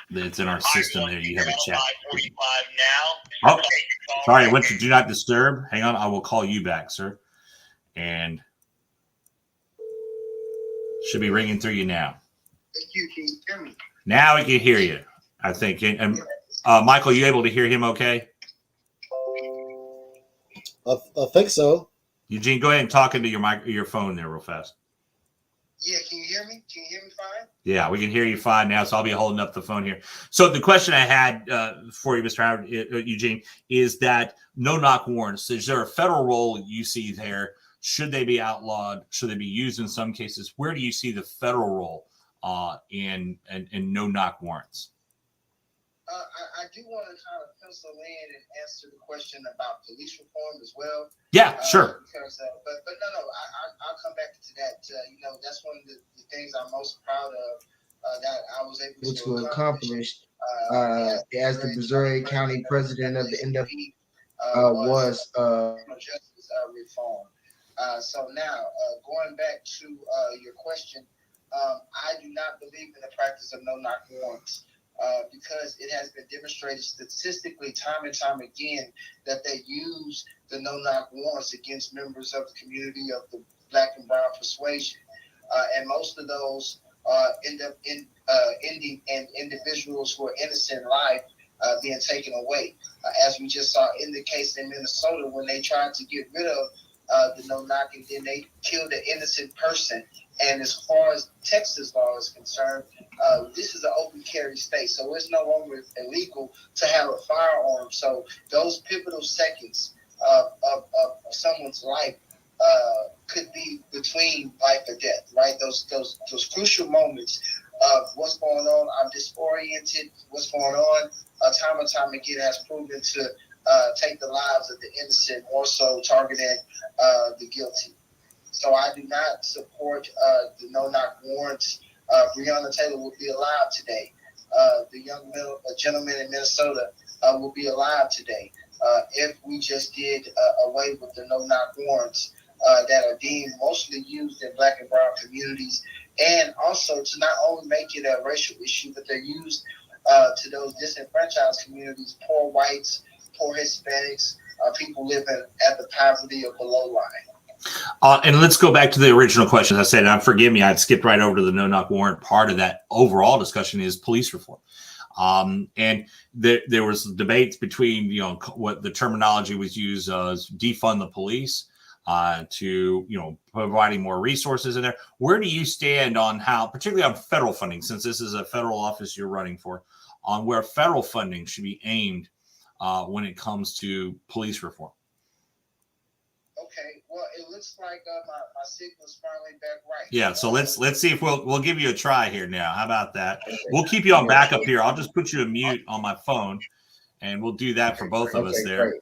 It's in our system there. You have a chat. Oh, sorry, I went to do not disturb. Hang on, I will call you back, sir. And should be ringing through you now. Thank you. Can you hear me? Now we can hear you, I think. And Michael, you able to hear him okay? I think so. Eugene, go ahead and talk into your phone there real fast. Yeah, can you hear me? Can you hear me fine? Yeah, we can hear you fine now, so I'll be holding up the phone here. So the question I had for you, Mr. Howard, Eugene, is that no-knock warrants, is there a federal role you see there? Should they be outlawed? Should they be used in some cases? Where do you see the federal role in no-knock warrants? I do want to kind of pencil in and answer the question about police reform as well. Yeah, sure. Because, but no, I'll come back to that. That's one of the things I'm most proud of that I was able to accomplish as the Missouri County President of the NFP was justice reform. So now, going back to your question, I do not believe in the practice of no-knock warrants. Because it has been demonstrated statistically time and time again that they use the no-knock warrants against members of the community of the Black and brown persuasion. And most of those individuals who are innocent life being taken away. As we just saw in the case in Minnesota, when they tried to get rid of the no-knock, and then they killed an innocent person. And as far as Texas law is concerned, this is an open carry state, so it's no longer illegal to have a firearm. So those pivotal seconds of someone's life could be between life or death, right? Those crucial moments of what's going on. I'm disoriented. What's going on? Time and time again has proven to take the lives of the innocent, more so targeting the guilty. So I do not support the no-knock warrants. Breonna Taylor will be alive today. The young gentleman in Minnesota will be alive today. If we just did away with the no-knock warrants that are deemed mostly used in Black and brown communities, and also to not only make it a racial issue, but they're used to those disenfranchised communities, poor whites, poor Hispanics, people living at the poverty or below line. And let's go back to the original question. As I said, forgive me, I'd skipped right over to the no-knock warrant. Part of that overall discussion is police reform. And there was debates between, what the terminology was used as defund the police to, providing more resources in there. Where do you stand on how, particularly on federal funding, since this is a federal office you're running for, on where federal funding should be aimed when it comes to police reform? Okay, well, it looks like my signal's finally back right. Yeah, so let's see if we'll give you a try here now. How about that? We'll keep you on backup here. I'll just put you on mute on my phone, and we'll do that for both of us there. Great.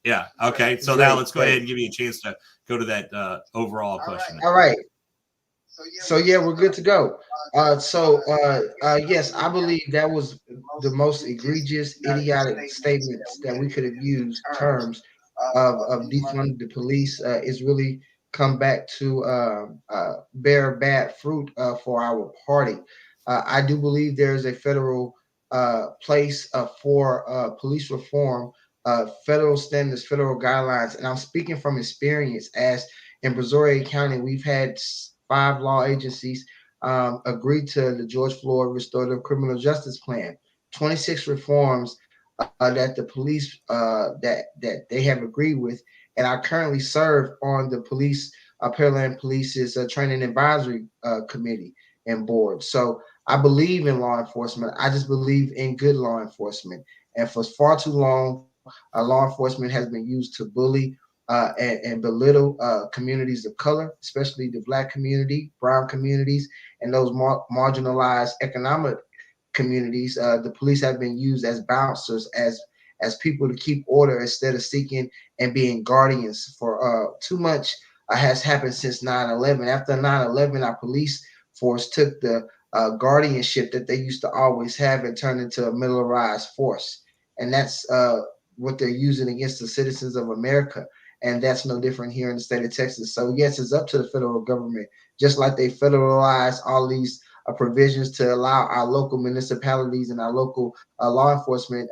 Yeah. Okay. So now let's go ahead and give you a chance to go to that overall question. All right. So yeah, we're good to go. Yes, I believe that was the most egregious, idiotic statements that we could have used. Terms of defund the police is really come back to bear bad fruit for our party. I do believe there is a federal place for police reform, federal standards, federal guidelines, and I'm speaking from experience. As in Brazoria County, we've had 5 law agencies agree to the George Floyd Restorative Criminal Justice Plan, 26 reforms that the police that they have agreed with, and I currently serve on the police Pearland Police's training advisory committee and board. So I believe in law enforcement. I just believe in good law enforcement. And for far too long, law enforcement has been used to bully and belittle communities of color, especially the Black community, brown communities, and those marginalized economic communities. The police have been used as bouncers, as people to keep order instead of seeking and being guardians. For too much has happened since 9/11. After 9/11, our police force took the guardianship that they used to always have and turned into a militarized force, and that's what they're using against the citizens of America. And that's no different here in the state of Texas. So yes, it's up to the federal government, just like they federalize all these provisions to allow our local municipalities and our local law enforcement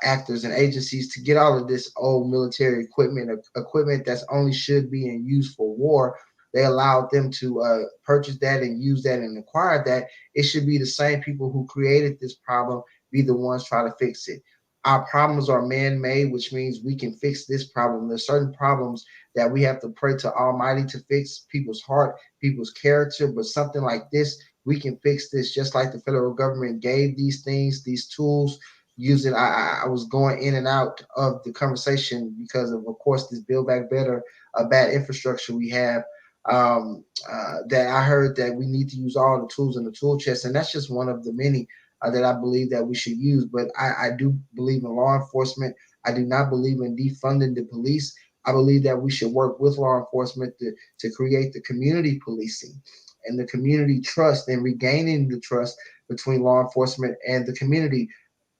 actors and agencies to get all of this old military equipment that's only should be in use for war. They allowed them to purchase that and use that and acquire that. It should be the same people who created this problem be the ones trying to fix it. Our problems are man-made, which means we can fix this problem. There's certain problems that we have to pray to Almighty to fix, people's heart, people's character, but something like this, we can fix this just like the federal government gave these things, these tools. Using, I was going in and out of the conversation because of course, this Build Back Better, bad infrastructure we have. That I heard that we need to use all the tools in the tool chest, and that's just one of the many that I believe that we should use. But I do believe in law enforcement. I do not believe in defunding the police. I believe that we should work with law enforcement to create the community policing and the community trust and regaining the trust between law enforcement and the community.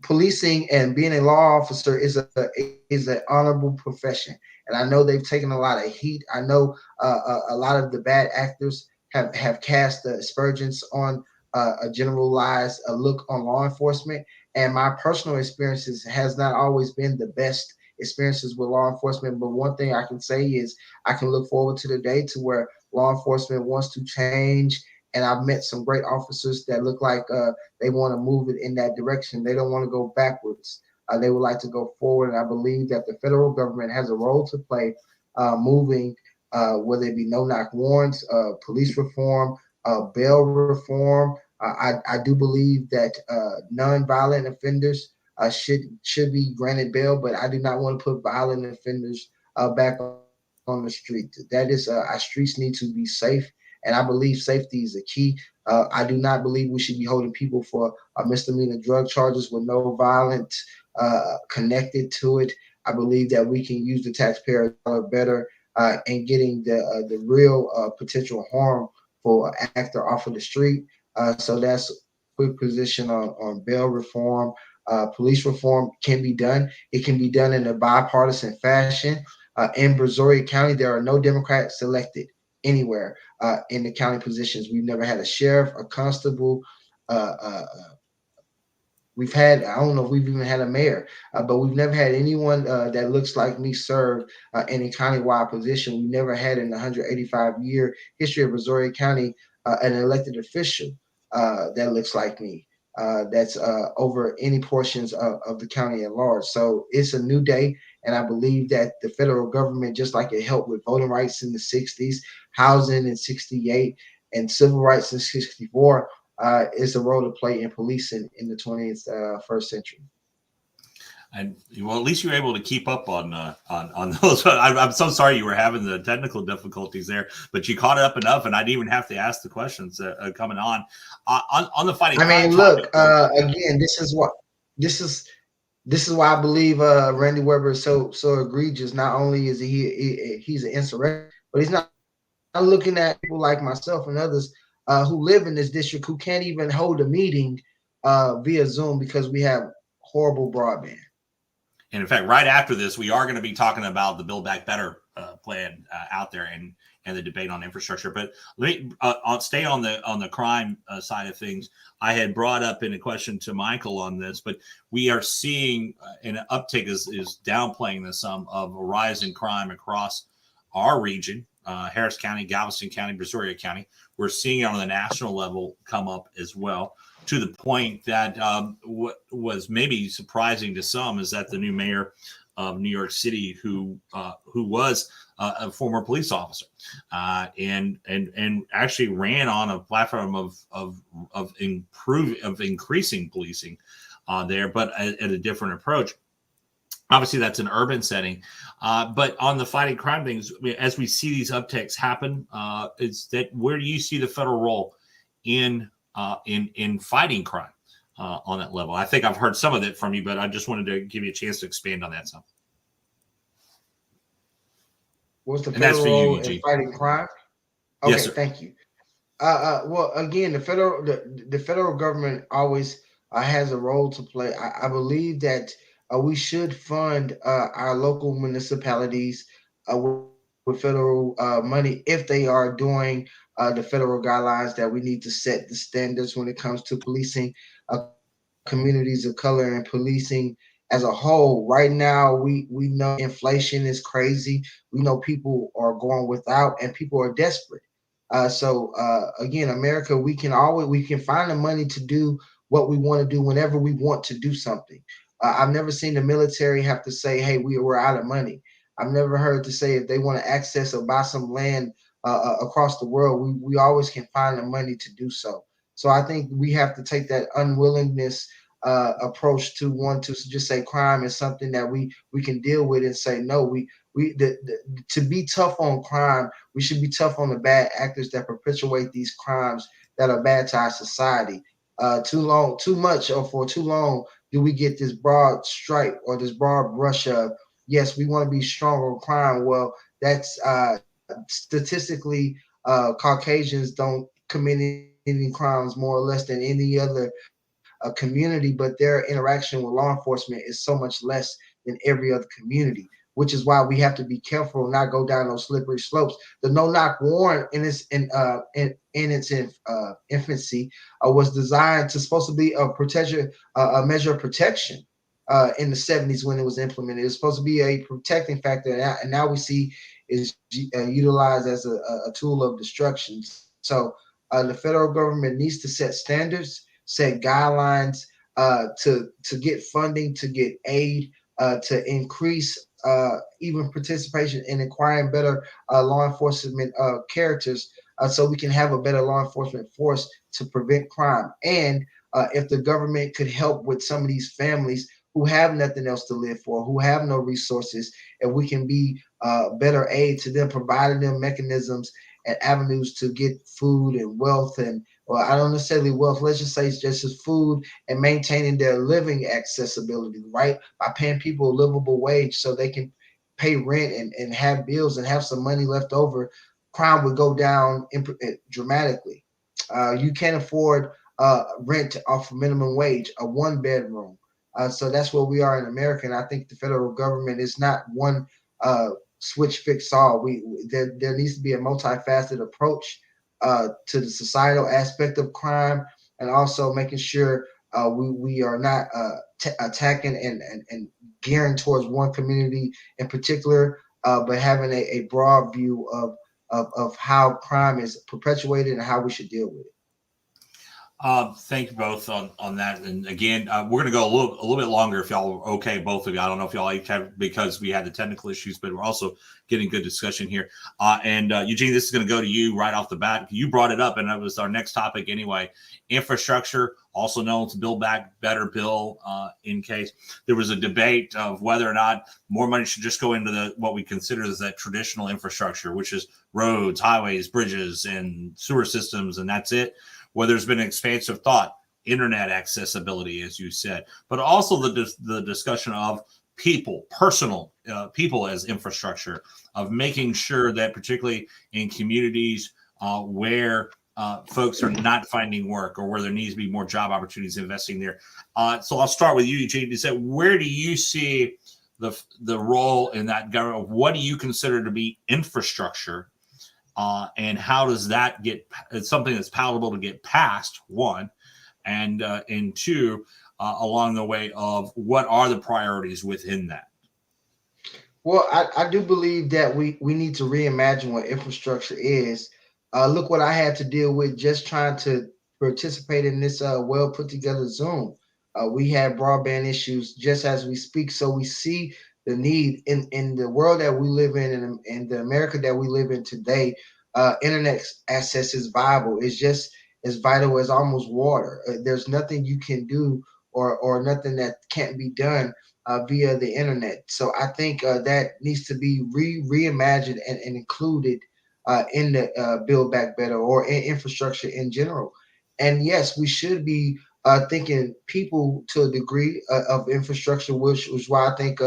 Policing and being a law officer is an honorable profession, and I know they've taken a lot of heat. I know a lot of the bad actors have cast aspersions on a generalized look on law enforcement, and my personal experiences has not always been the best experiences with law enforcement. But one thing I can say is I can look forward to the day to where law enforcement wants to change And I've met some great officers that look like they want to move it in that direction. They don't want to go backwards. They would like to go forward. And I believe that the federal government has a role to play moving, whether it be no-knock warrants, police reform, bail reform. I do believe that non-violent offenders should be granted bail, but I do not want to put violent offenders back on the street. That is, our streets need to be safe, and I believe safety is a key. I do not believe we should be holding people for misdemeanor drug charges with no violence connected to it. I believe that we can use the taxpayer dollar better in getting the real potential harm for an actor off of the street. So that's a quick position on bail reform. Police reform can be done. It can be done in a bipartisan fashion. In Brazoria County, there are no Democrats elected anywhere in the county positions. We've never had a sheriff, a constable. We've had, I don't know if we've even had a mayor, but we've never had anyone that looks like me serve in a countywide position. We never had in the 185-year history of Brazoria County an elected official that looks like me. That's over any portions of the county at large. So it's a new day. And I believe that the federal government, just like it helped with voting rights in the 60s, housing in 68, and civil rights in 64, is a role to play in policing in the 21st century. And well, at least you were able to keep up on those. I'm so sorry you were having the technical difficulties there, but you caught up enough, and I didn't even have to ask the questions coming on the fighting. I mean, look, again, this is why I believe Randy Weber is so egregious. Not only is he's an insurrectionist, but he's not looking at people like myself and others who live in this district who can't even hold a meeting via Zoom because we have horrible broadband. And in fact, right after this, we are going to be talking about the Build Back Better plan out there and the debate on infrastructure. But let me I'll stay on the crime side of things. I had brought up in a question to Mikal on this, but we are seeing an uptick is downplaying the sum of a rise in crime across our region, Harris County, Galveston County, Brazoria County. We're seeing it on the national level come up as well, to the point that what was maybe surprising to some is that the new mayor of New York City, who was a former police officer, and actually ran on a platform of increasing policing there, but at a different approach. Obviously, that's an urban setting, but on the fighting crime things, as we see these upticks happen, where do you see the federal role in fighting crime on that level? I think I've heard some of it from you, but I just wanted to give you a chance to expand on that some. What's the federal role in fighting crime? Okay, yes, sir. Thank you. Well, again, the federal government always has a role to play. I believe that we should fund our local municipalities with federal money if they are doing the federal guidelines that we need to set the standards when it comes to policing communities of color and policing as a whole. Right now, we know inflation is crazy. We know people are going without and people are desperate. So again, America, we can find the money to do what we want to do whenever we want to do something. I've never seen the military have to say, hey, we're out of money. I've never heard to say if they want to access or buy some land across the world, we always can find the money to do so. So I think we have to take that unwillingness approach to want to just say crime is something that we can deal with and say, no, to be tough on crime, we should be tough on the bad actors that perpetuate these crimes that are bad to our society. Too much or for too long do we get this broad stripe or this broad brush of, yes, we want to be strong on crime. Well, that's statistically, Caucasians don't commit any crimes more or less than any other community, but their interaction with law enforcement is so much less than every other community, which is why we have to be careful and not go down those slippery slopes. The no-knock warrant in its infancy was designed to supposed to be a measure of protection in the 70s when it was implemented. It was supposed to be a protecting factor, and now we see is utilized as a tool of destruction. So The federal government needs to set standards, set guidelines to get funding, to get aid, to increase even participation in acquiring better law enforcement characters, so we can have a better law enforcement force to prevent crime. And if the government could help with some of these families who have nothing else to live for, who have no resources, and we can be better aid to them, providing them mechanisms and avenues to get food and wealth, and well, I don't necessarily wealth, let's just say it's just as food and maintaining their living accessibility, right? By paying people a livable wage so they can pay rent and have bills and have some money left over, crime would go down dramatically. You can't afford rent off of minimum wage, a one bedroom. So that's where we are in America. And I think the federal government is not one switch fix all. There needs to be a multifaceted approach to the societal aspect of crime, and also making sure we are not attacking and gearing towards one community in particular, but having a broad view of how crime is perpetuated and how we should deal with it. Thank you both on that. And again, we're going to go a little bit longer if y'all are okay, both of you. I don't know if y'all each have, because we had the technical issues, but we're also getting good discussion here. And Eugene, this is going to go to you right off the bat. You brought it up, and that was our next topic anyway. Infrastructure, also known as Build Back Better bill, in case there was a debate of whether or not more money should just go into what we consider as that traditional infrastructure, which is roads, highways, bridges, and sewer systems, and that's it. Where there's been an expansive thought, internet accessibility, as you said, but also the discussion of personal people as infrastructure, of making sure that particularly in communities where folks are not finding work, or where there needs to be more job opportunities, investing there. So I'll start with you, Eugene. You said, where do you see the role in that government? What do you consider to be infrastructure? And how does that it's something that's palatable to get past, one, and two, along the way of what are the priorities within that? Well, I do believe that we need to reimagine what infrastructure is. Look what I had to deal with just trying to participate in this well put together Zoom. We have broadband issues just as we speak, so we see the need in the world that we live in, and the America that we live in today. Internet access is viable. It's just as vital as almost water. There's nothing you can do or nothing that can't be done via the internet. So I think that needs to be reimagined and included in the Build Back Better or in infrastructure in general. And yes, we should be thinking people to a degree of infrastructure, which is why I think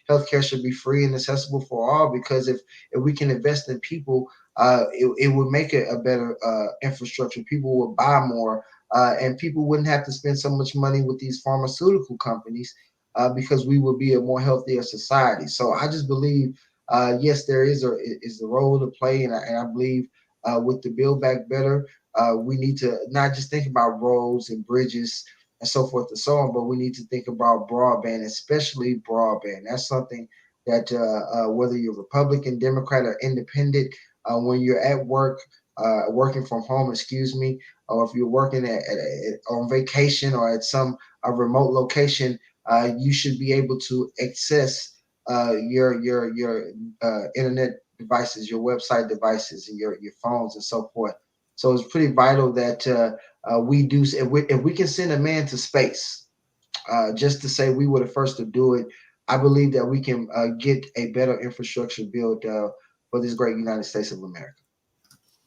healthcare should be free and accessible for all. Because if we can invest in people, it would make it a better infrastructure. People would buy more, and people wouldn't have to spend so much money with these pharmaceutical companies because we would be a more healthier society. So I just believe, yes, there is the role to play, and I believe with the Build Back Better, we need to not just think about roads and bridges and so forth and so on, but we need to think about broadband, especially broadband. That's something that whether you're Republican, Democrat, or Independent, when you're at work, working from home, or if you're working on vacation or at some remote location, you should be able to access your internet devices, your website devices, and your phones and so forth. So it's pretty vital that we do. If we can send a man to space, just to say we were the first to do it, I believe that we can get a better infrastructure built for this great United States of America.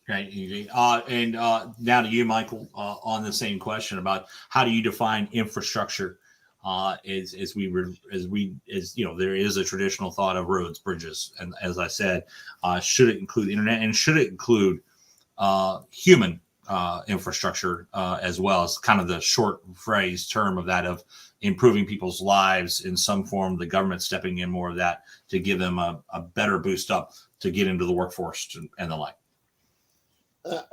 Right, Eugene. And now to you, Michael, on the same question about how do you define infrastructure? As you know, there is a traditional thought of roads, bridges, and as I said, should it include internet, and should it include human infrastructure as well? As kind of the short phrase term of that, of improving people's lives in some form, the government stepping in more of that to give them a better boost up to get into the workforce and the like.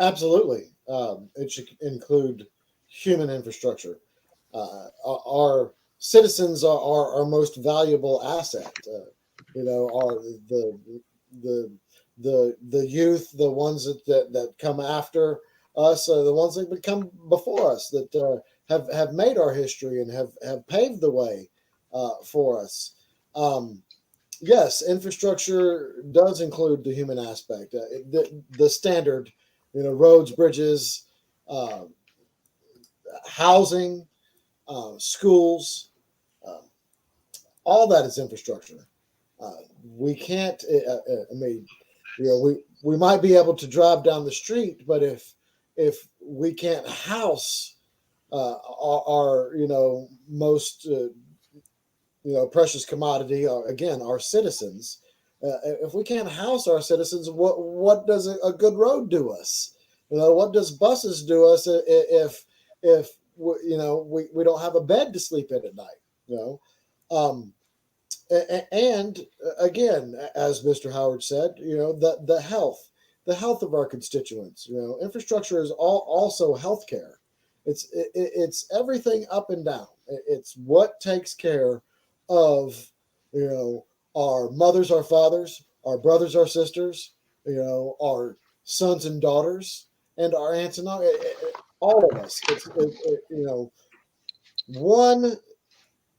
Absolutely. It should include human infrastructure. Our citizens are our most valuable asset. Are the youth, the ones that come after, us, the ones that come before us, that have made our history and have paved the way for us. Yes, infrastructure does include the human aspect, the standard, roads, bridges, uh, housing, schools, uh, all that is infrastructure. We can't. I mean, we might be able to drive down the street, but if we can't house our most precious commodity, again, our citizens. If we can't house our citizens, what does a good road do us? What does buses do us if we don't have a bed to sleep in at night? Um, and again, as Mr. Howard said, the health of our constituents. Infrastructure is also healthcare. It's everything up and down. It's what takes care of our mothers, our fathers, our brothers, our sisters, our sons and daughters, and our aunts and uncles, all of us. One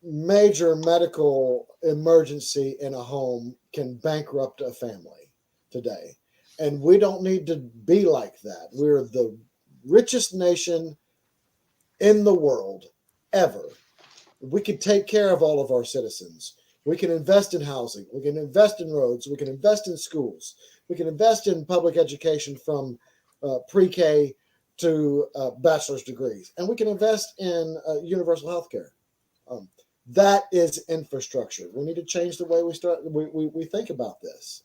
major medical emergency in a home can bankrupt a family today. And we don't need to be like that. We're the richest nation in the world ever. We can take care of all of our citizens. We can invest in housing. We can invest in roads. We can invest in schools. We can invest in public education from pre-K to bachelor's degrees. And we can invest in universal health care. That is infrastructure. We need to change the way we think about this.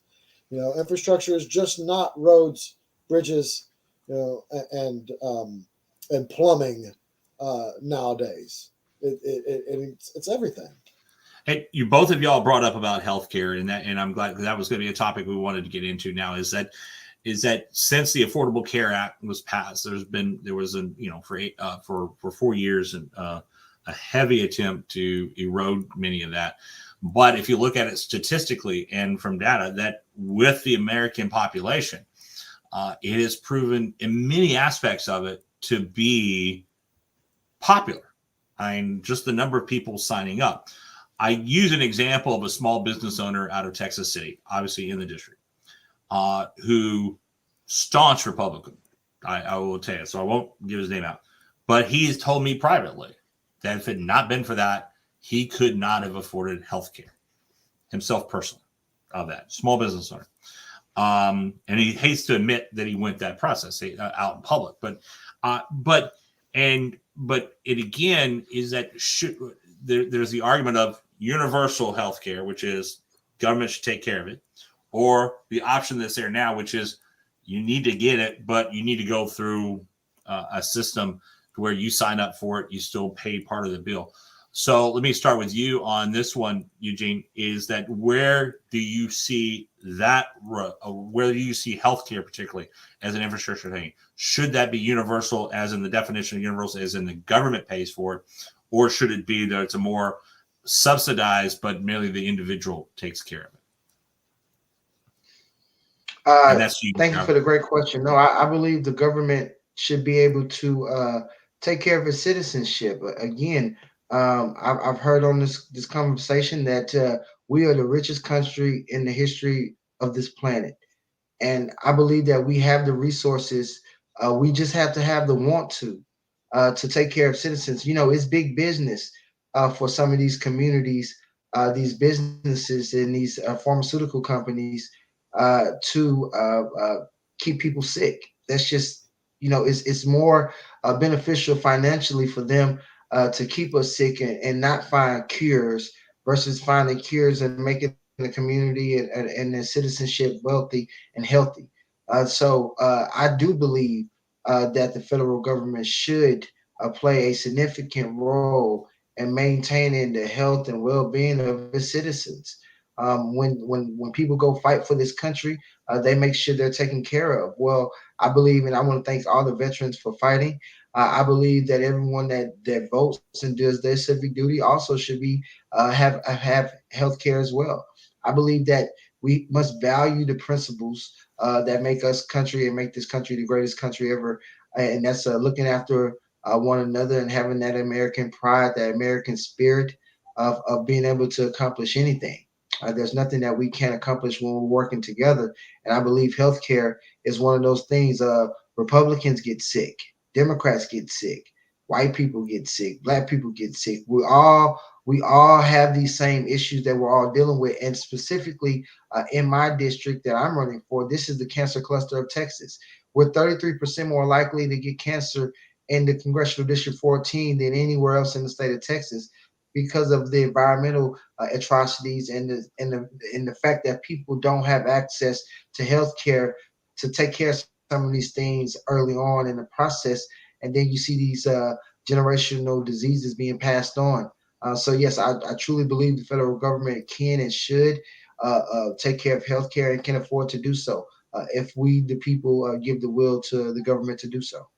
Infrastructure is just not roads, bridges, and plumbing nowadays. It's everything. Hey, both of y'all brought up about healthcare, and I'm glad that was going to be a topic we wanted to get into. Now is that since the Affordable Care Act was passed, there was for 4 years and a heavy attempt to erode many of that. But if you look at it statistically and from data, that with the American population, it has proven in many aspects of it to be popular. I mean, just the number of people signing up. I use an example of a small business owner out of Texas City, obviously in the district, who staunch Republican. I will tell you, so I won't give his name out. But he has told me privately that if it had not been for that, he could not have afforded health care himself personally of that small business owner. And he hates to admit that he went that process out in public. But it again is that there's the argument of universal health care, which is government should take care of it, or the option that's there now, which is you need to get it, but you need to go through a system where you sign up for it, you still pay part of the bill. So let me start with you on this one, Eugene, is that where do you see healthcare particularly as an infrastructure thing? Should that be universal, as in the definition of universal, as in the government pays for it, or should it be that it's a more subsidized, but merely the individual takes care of it? And that's you. Thank you for the great question. No, I believe the government should be able to take care of its citizenship. Again, I've heard on this conversation that we are the richest country in the history of this planet, and I believe that we have the resources. We just have to have the want to take care of citizens. It's big business for some of these communities, these businesses, and these pharmaceutical companies to keep people sick. That's just, it's more beneficial financially for them to keep us sick and not find cures versus finding cures and making the community and the citizenship wealthy and healthy. So I do believe that the federal government should play a significant role in maintaining the health and well-being of its citizens. When people go fight for this country, they make sure they're taken care of. Well, I believe, and I want to thank all the veterans for fighting. I believe that everyone that votes and does their civic duty also should be have health care as well. I believe that we must value the principles that make us country and make this country the greatest country ever and that's looking after one another and having that American pride, that American spirit of being able to accomplish anything. There's nothing that we can't accomplish when we're working together. And I believe healthcare is one of those things. Republicans get sick, Democrats get sick, white people get sick, black people get sick. We all have these same issues that we're all dealing with. And specifically in my district that I'm running for, this is the cancer cluster of Texas. We're 33% more likely to get cancer in the Congressional District 14 than anywhere else in the state of Texas because of the environmental atrocities and the fact that people don't have access to health care to take care of some of these things early on in the process. And then you see these generational diseases being passed on. So yes, I truly believe the federal government can and should take care of healthcare and can afford to do so if we, the people, give the will to the government to do so.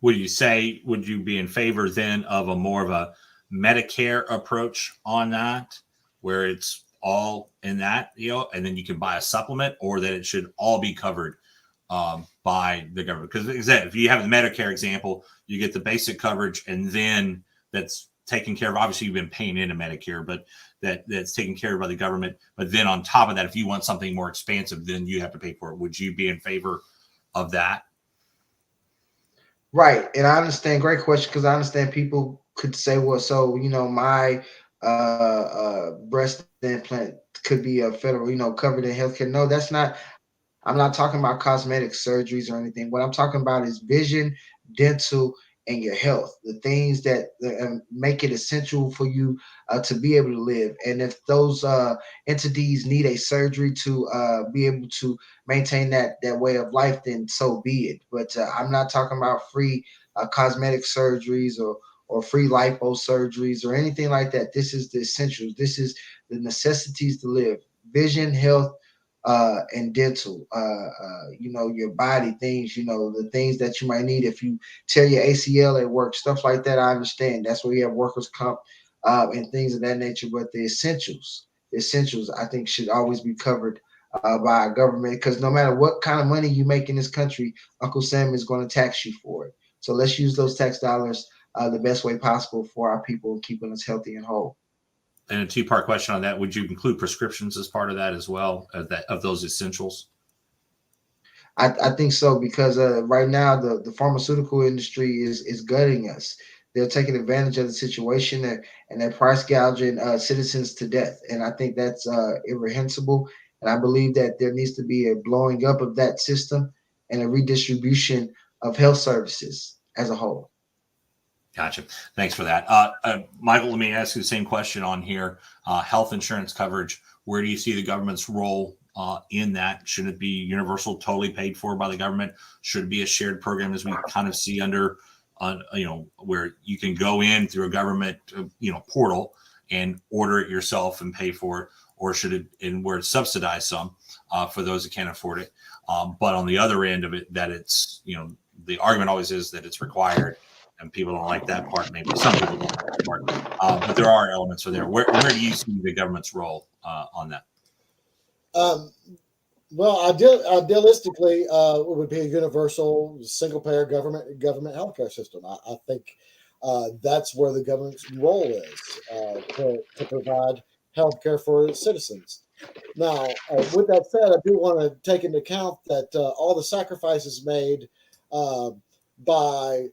Would you be in favor then of a more of a Medicare approach on that, where it's all in that, and then you can buy a supplement, or that it should all be covered by the government? Because if you have the Medicare example, you get the basic coverage, and then that's taken care of. Obviously, you've been paying into Medicare, but that's taken care of by the government. But then on top of that, if you want something more expansive, then you have to pay for it. Would you be in favor of that? Right. And I understand. Great question. Because I understand people could say, well, so, my breast implant could be a federal, covered in healthcare. No, that's not. I'm not talking about cosmetic surgeries or anything. What I'm talking about is vision, dental, and your health, the things that make it essential for you to be able to live. And if those entities need a surgery to be able to maintain that way of life, then so be it. But I'm not talking about free cosmetic surgeries or free lipo surgeries or anything like that. This is the essentials. This is the necessities to live: vision, health, and dental, your body things, the things that you might need if you tear your ACL at work, stuff like that. I understand. That's where you have workers' comp and things of that nature. But the essentials, I think, should always be covered by a government, because no matter what kind of money you make in this country, Uncle Sam is going to tax you for it. So let's use those tax dollars the best way possible for our people, keeping us healthy and whole. And a two-part question on that: would you include prescriptions as part of that as well, of those essentials? I think so, because right now the pharmaceutical industry is gutting us. They're taking advantage of the situation and they're price gouging citizens to death. And I think that's irrehensible. And I believe that there needs to be a blowing up of that system and a redistribution of health services as a whole. Gotcha. Thanks for that. Michael, let me ask you the same question on here. Health insurance coverage. Where do you see the government's role in that? Should it be universal, totally paid for by the government? Should it be a shared program, as we kind of see under, where you can go in through a government, portal and order it yourself and pay for it? Or should it, and where it's subsidized some for those that can't afford it? But on the other end of it, that it's, the argument always is that it's required. And people don't like that part. Maybe some people don't like that part, but there are elements for there. Where do you see the government's role on that? Well, idealistically, it would be a universal, single-payer government healthcare system. I think that's where the government's role is, to provide healthcare for citizens. Now, with that said, I do want to take into account that all the sacrifices made by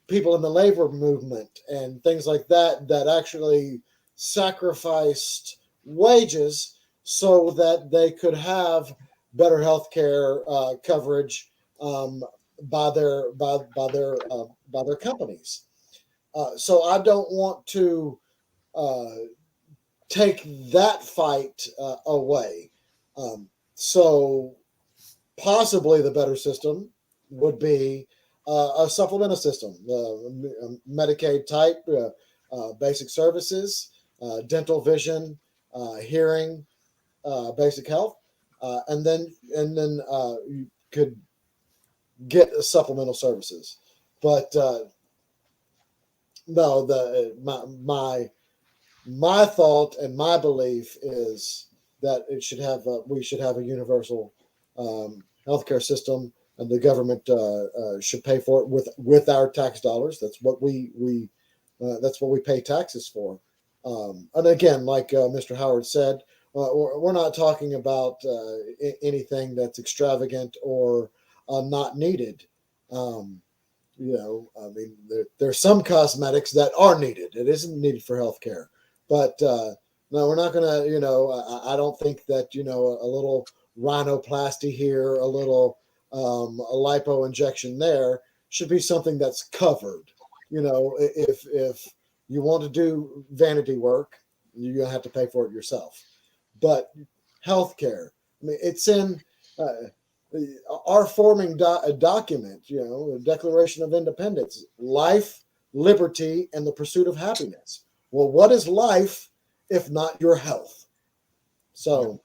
people in the labor movement and things like that actually sacrificed wages so that they could have better health care coverage by their companies. So I don't want to take that fight away. So possibly the better system would be a supplemental system, Medicaid type, basic services, dental, vision, hearing, basic health, and then you could get supplemental services. But no, my thought and my belief is that we should have a universal healthcare system and the government should pay for it with our tax dollars. That's what we pay taxes for. And again, like Mr. Howard said, we're not talking about anything that's extravagant or not needed. I mean, there's some cosmetics that are needed. It isn't needed for healthcare, but no, we're not going to. I don't think that a little rhinoplasty here, a little a lipo injection there should be something that's covered. If you want to do vanity work, you're going to have to pay for it yourself. But healthcare, I mean, it's in our forming document, the Declaration of Independence: life, liberty, and the pursuit of happiness. Well, what is life if not your health? So,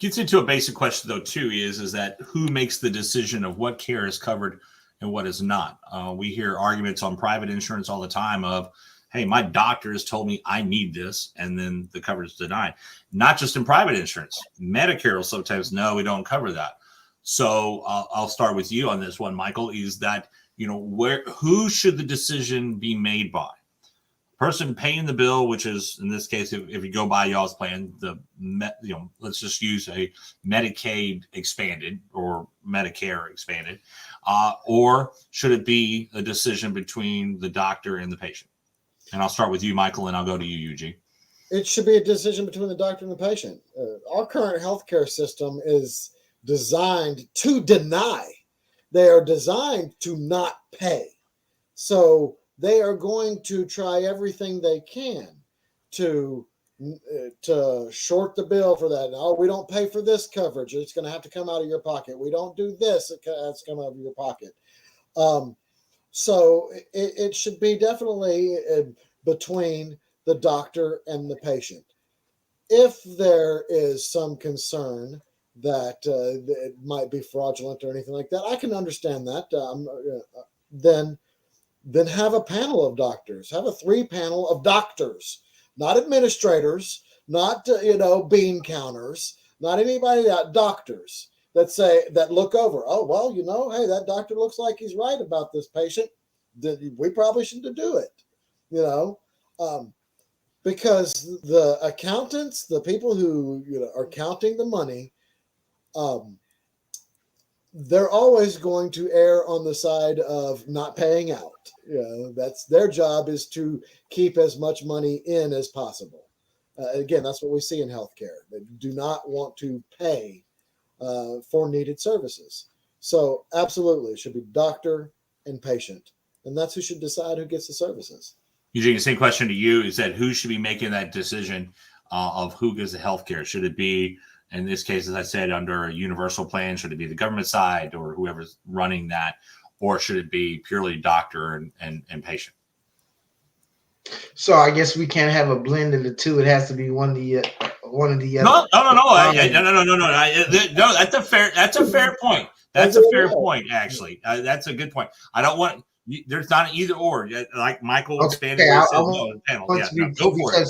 gets into a basic question though too: is that who makes the decision of what care is covered and what is not? We hear arguments on private insurance all the time of, hey, my doctor has told me I need this, and then the coverage is denied. Not just in private insurance. Medicare will sometimes, no, we don't cover that. So I'll start with you on this one, Mikal, is that, who should the decision be made by? Person paying the bill, which is, in this case, if you go by y'all's plan, let's just use a Medicaid expanded or Medicare expanded, or should it be a decision between the doctor and the patient? And I'll start with you, Mikal, and I'll go to you, Eugene. It should be a decision between the doctor and the patient. Our current healthcare system is designed to deny. They are designed to not pay. So they are going to try everything they can to short the bill for that. Oh, we don't pay for this coverage. It's going to have to come out of your pocket. We don't do this. It has to come out of your pocket. So it should be definitely between the doctor and the patient. If there is some concern that it might be fraudulent or anything like that, I can understand that. Then have a panel of doctors. Have a 3-panel of doctors, not administrators, not bean counters, not anybody that doctors that look over. Oh, well, hey, that doctor looks like he's right about this patient. We probably shouldn't do it, because the accountants, the people who are counting the money, they're always going to err on the side of not paying out. That's their job, is to keep as much money in as possible. Again, that's what we see in healthcare. They do not want to pay for needed services. So absolutely, it should be doctor and patient. And that's who should decide who gets the services. Eugene, the same question to you is that who should be making that decision of who gets the health care? Should it be, in this case, as I said, under a universal plan? Should it be the government side or whoever's running that? Or should it be purely doctor and patient? So I guess we can't have a blend of the two. It has to be one of the other. No. No, that's a fair point. That's a fair point, actually. That's a good point. I don't want. There's not an either or. Like Mikal expanded. Panel. Go for it.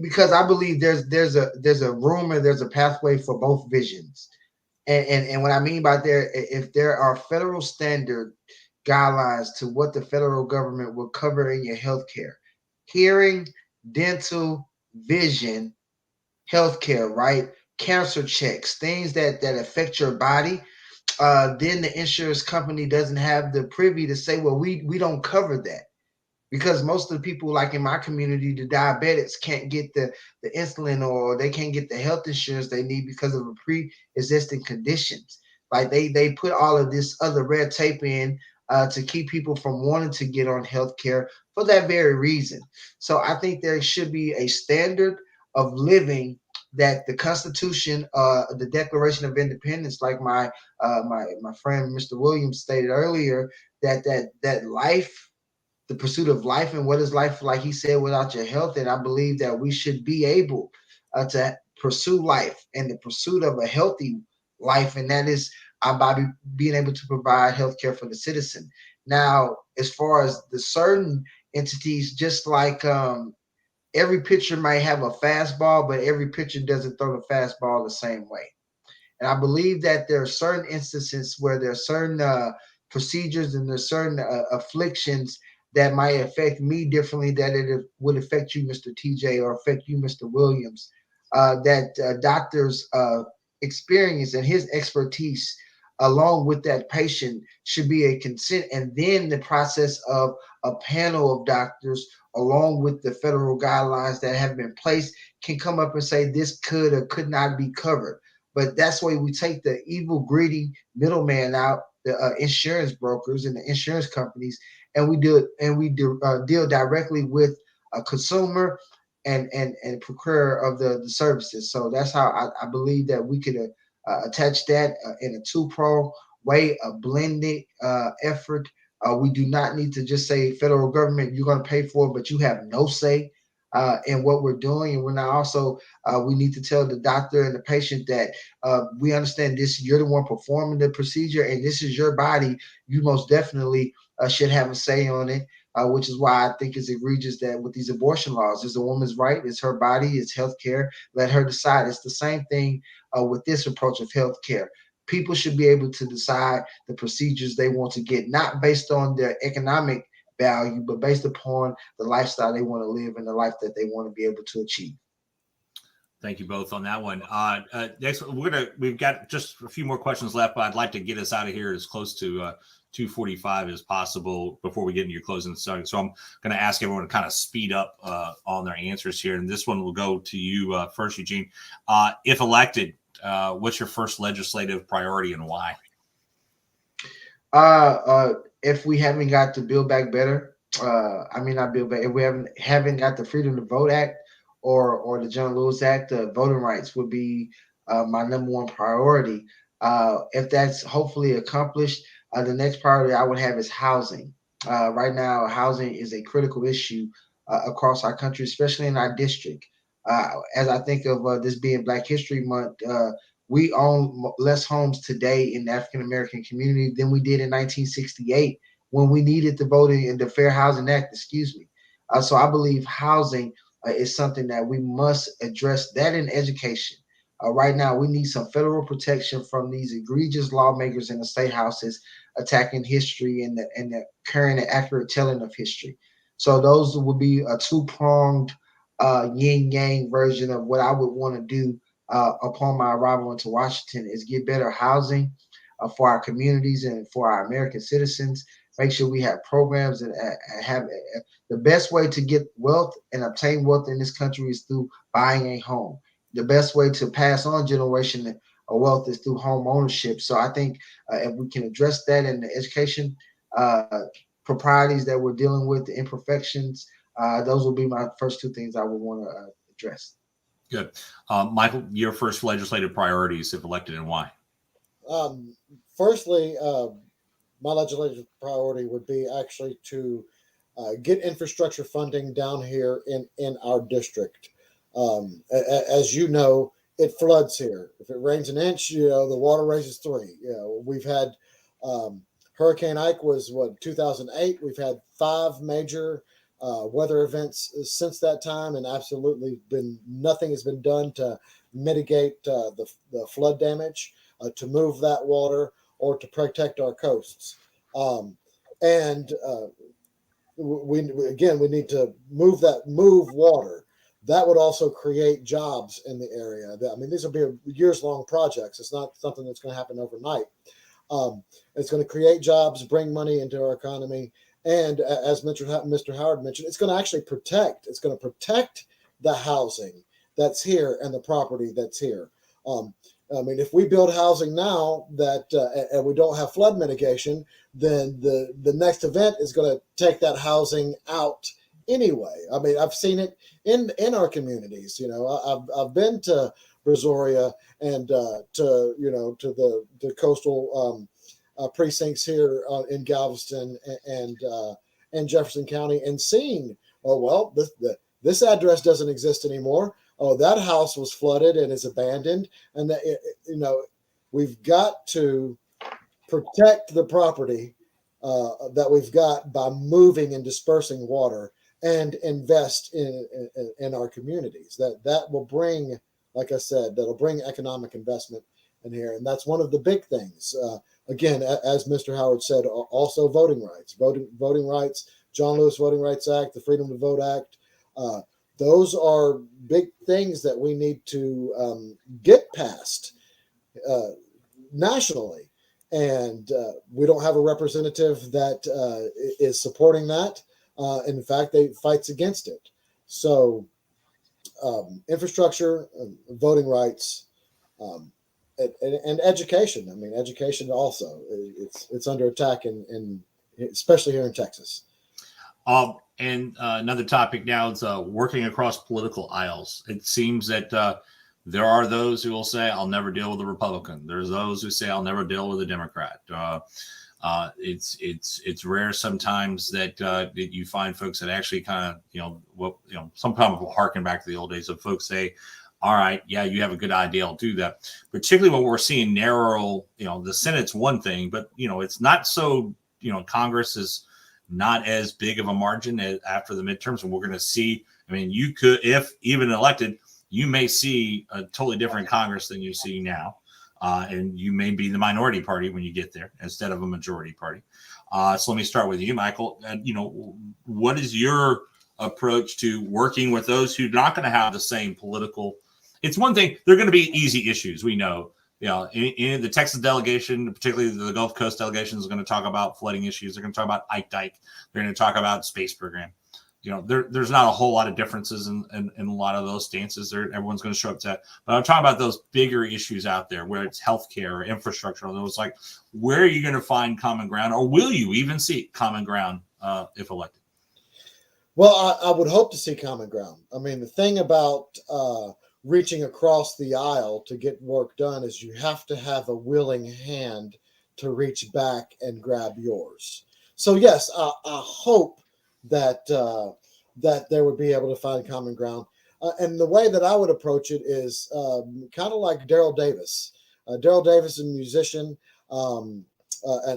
Because I believe there's a room and there's a pathway for both visions, and what I mean by there, if there are federal standard guidelines to what the federal government will cover in your healthcare, hearing, dental, vision, healthcare, right? Cancer checks, things that affect your body. Then the insurance company doesn't have the privy to say, well, we don't cover that. Because most of the people, like in my community, the diabetics can't get the insulin, or they can't get the health insurance they need because of the pre-existing conditions. Like they put all of this other red tape in to keep people from wanting to get on health care for that very reason. So I think there should be a standard of living that the Constitution, the Declaration of Independence, like my friend Mr. Williams stated earlier, that life, the pursuit of life, and what is life, like he said, without your health. And I believe that we should be able to pursue life and the pursuit of a healthy life, and that is by being able to provide health care for the citizen. Now, as far as the certain entities, just like every pitcher might have a fastball, but every pitcher doesn't throw the fastball the same way. And I believe that there are certain instances where there are certain procedures and there's certain afflictions that might affect me differently that it would affect you, Mr. TJ, or affect you, Mr. Williams, that doctors experience and his expertise along with that patient should be a consent, and then the process of a panel of doctors along with the federal guidelines that have been placed can come up and say this could or could not be covered. But that's why we take the evil, greedy middleman out, the insurance brokers and the insurance companies, and we deal directly with a consumer and procurer of the services. So that's how I believe that we could attach that in a two-prong way, a blended effort. We do not need to just say federal government, you're going to pay for it, but you have no say in what we're doing. And we're not also, we need to tell the doctor and the patient that we understand this, you're the one performing the procedure and this is your body. You most definitely should have a say on it, which is why I think it's egregious that with these abortion laws, it's a woman's right, it's her body, it's health care, let her decide. It's the same thing with this approach of health care. People should be able to decide the procedures they want to get, not based on their economic value, but based upon the lifestyle they want to live and the life that they want to be able to achieve. Thank you both on that one. Next, we've got just a few more questions left, but I'd like to get us out of here as close to 2:45 as possible before we get into your closing. So I'm going to ask everyone to kind of speed up on their answers here. And this one will go to you first, Eugene. If elected, what's your first legislative priority and why? If we haven't got to Build Back Better, not Build Back, if we haven't got the Freedom to Vote Act or the John Lewis Act, voting rights would be my number one priority. If that's hopefully accomplished, the next priority I would have is housing. Right now, housing is a critical issue across our country, especially in our district. As I think of this being Black History Month, we own less homes today in the African American community than we did in 1968 when we needed to vote in the Fair Housing Act. So I believe housing is something that we must address. That in education. Right now, we need some federal protection from these egregious lawmakers in the state houses attacking history and the current and accurate telling of history. So those would be a two-pronged yin yang version of what I would want to do upon my arrival into Washington is get better housing for our communities and for our American citizens. Make sure we have programs that have the best way to get wealth and obtain wealth in this country is through buying a home. The best way to pass on generation of wealth is through home ownership. So I think if we can address that in the education proprieties that we're dealing with, the imperfections, those will be my first two things I would want to address. Good. Michael, your first legislative priorities if elected and why? Firstly, my legislative priority would be actually to get infrastructure funding down here in our district. As you know, it floods here. If it rains an inch, the water raises 3. We've had Hurricane Ike was 2008. We've had 5 major weather events since that time, and absolutely nothing has been done to mitigate the flood damage, to move that water, or to protect our coasts. We need to move water. That would also create jobs in the area. These will be years-long projects. It's not something that's going to happen overnight. It's going to create jobs, bring money into our economy, and as Mr. Howard mentioned, it's going to actually protect. It's going to protect the housing that's here and the property that's here. If we build housing now and we don't have flood mitigation, then the next event is going to take that housing out anyway. I've seen it in our communities. I've been to Brazoria and to the coastal precincts here in Galveston and Jefferson County and seen, this address doesn't exist anymore. Oh, that house was flooded and is abandoned. And we've got to protect the property that we've got by moving and dispersing water and invest in our communities. That will bring, like I said, that'll bring economic investment in here, and that's one of the big things. Again, as Mr. Howard said, also voting rights, voting rights, John Lewis Voting Rights Act, the Freedom to Vote Act. Those are big things that we need to get past nationally. And we don't have a representative that is supporting that. In fact, they fights against it. So infrastructure, voting rights, and education. I mean, education also, it's under attack, in especially here in Texas. And another topic now is working across political aisles. It seems that there are those who will say, I'll never deal with a Republican. There's those who say, I'll never deal with a Democrat. It's rare sometimes that you find folks that actually kind of, sometimes we'll harken back to the old days of folks say, all right, yeah, you have a good idea, I'll do that. Particularly when we're seeing narrow, the Senate's one thing, but, it's not so, Congress is not as big of a margin after the midterms. And we're going to see, you could, if even elected, you may see a totally different Congress than you see now. And you may be the minority party when you get there instead of a majority party. So let me start with you, Michael. What is your approach to working with those who are not going to have the same political? It's one thing, they're going to be easy issues. We know, in the Texas delegation, particularly the Gulf Coast delegation, is going to talk about flooding issues. They're going to talk about Ike Dike. They're going to talk about space program. There's not a whole lot of differences in a lot of those stances. Everyone's going to show up to that. But I'm talking about those bigger issues out there where it's healthcare or infrastructure. Or those, like, where are you going to find common ground, or will you even see common ground if elected? Well, I would hope to see common ground. I mean, the thing about reaching across the aisle to get work done is you have to have a willing hand to reach back and grab yours. So yes, I hope that that they would be able to find common ground. And the way that I would approach it is kind of like Daryl Davis. Daryl Davis, a musician, an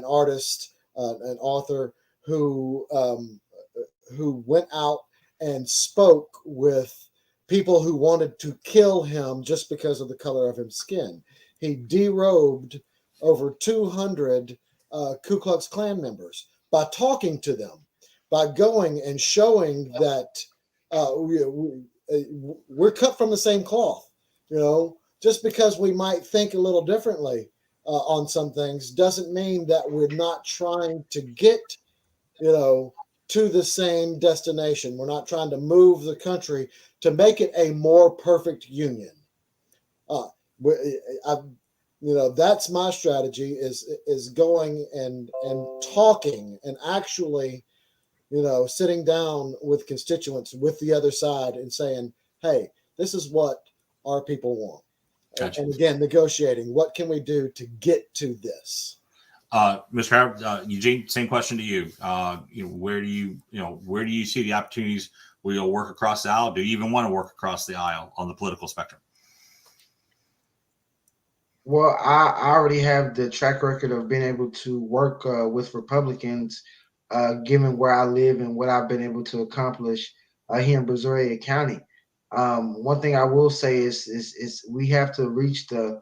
artist, an author who went out and spoke with people who wanted to kill him just because of the color of his skin. He derobed over 200 Ku Klux Klan members by talking to them, by going and showing that we're cut from the same cloth. Just because we might think a little differently on some things doesn't mean that we're not trying to get, to the same destination. We're not trying to move the country to make it a more perfect union. That's my strategy is going and talking and actually, sitting down with constituents, with the other side, and saying, hey, this is what our people want. Gotcha. And again, negotiating, what can we do to get to this? Mr. Howard, Eugene, same question to you. Where do you see the opportunities where you'll work across the aisle? Do you even want to work across the aisle on the political spectrum? Well, I already have the track record of being able to work with Republicans, given where I live and what I've been able to accomplish here in Brazoria County. One thing I will say is we have to reach the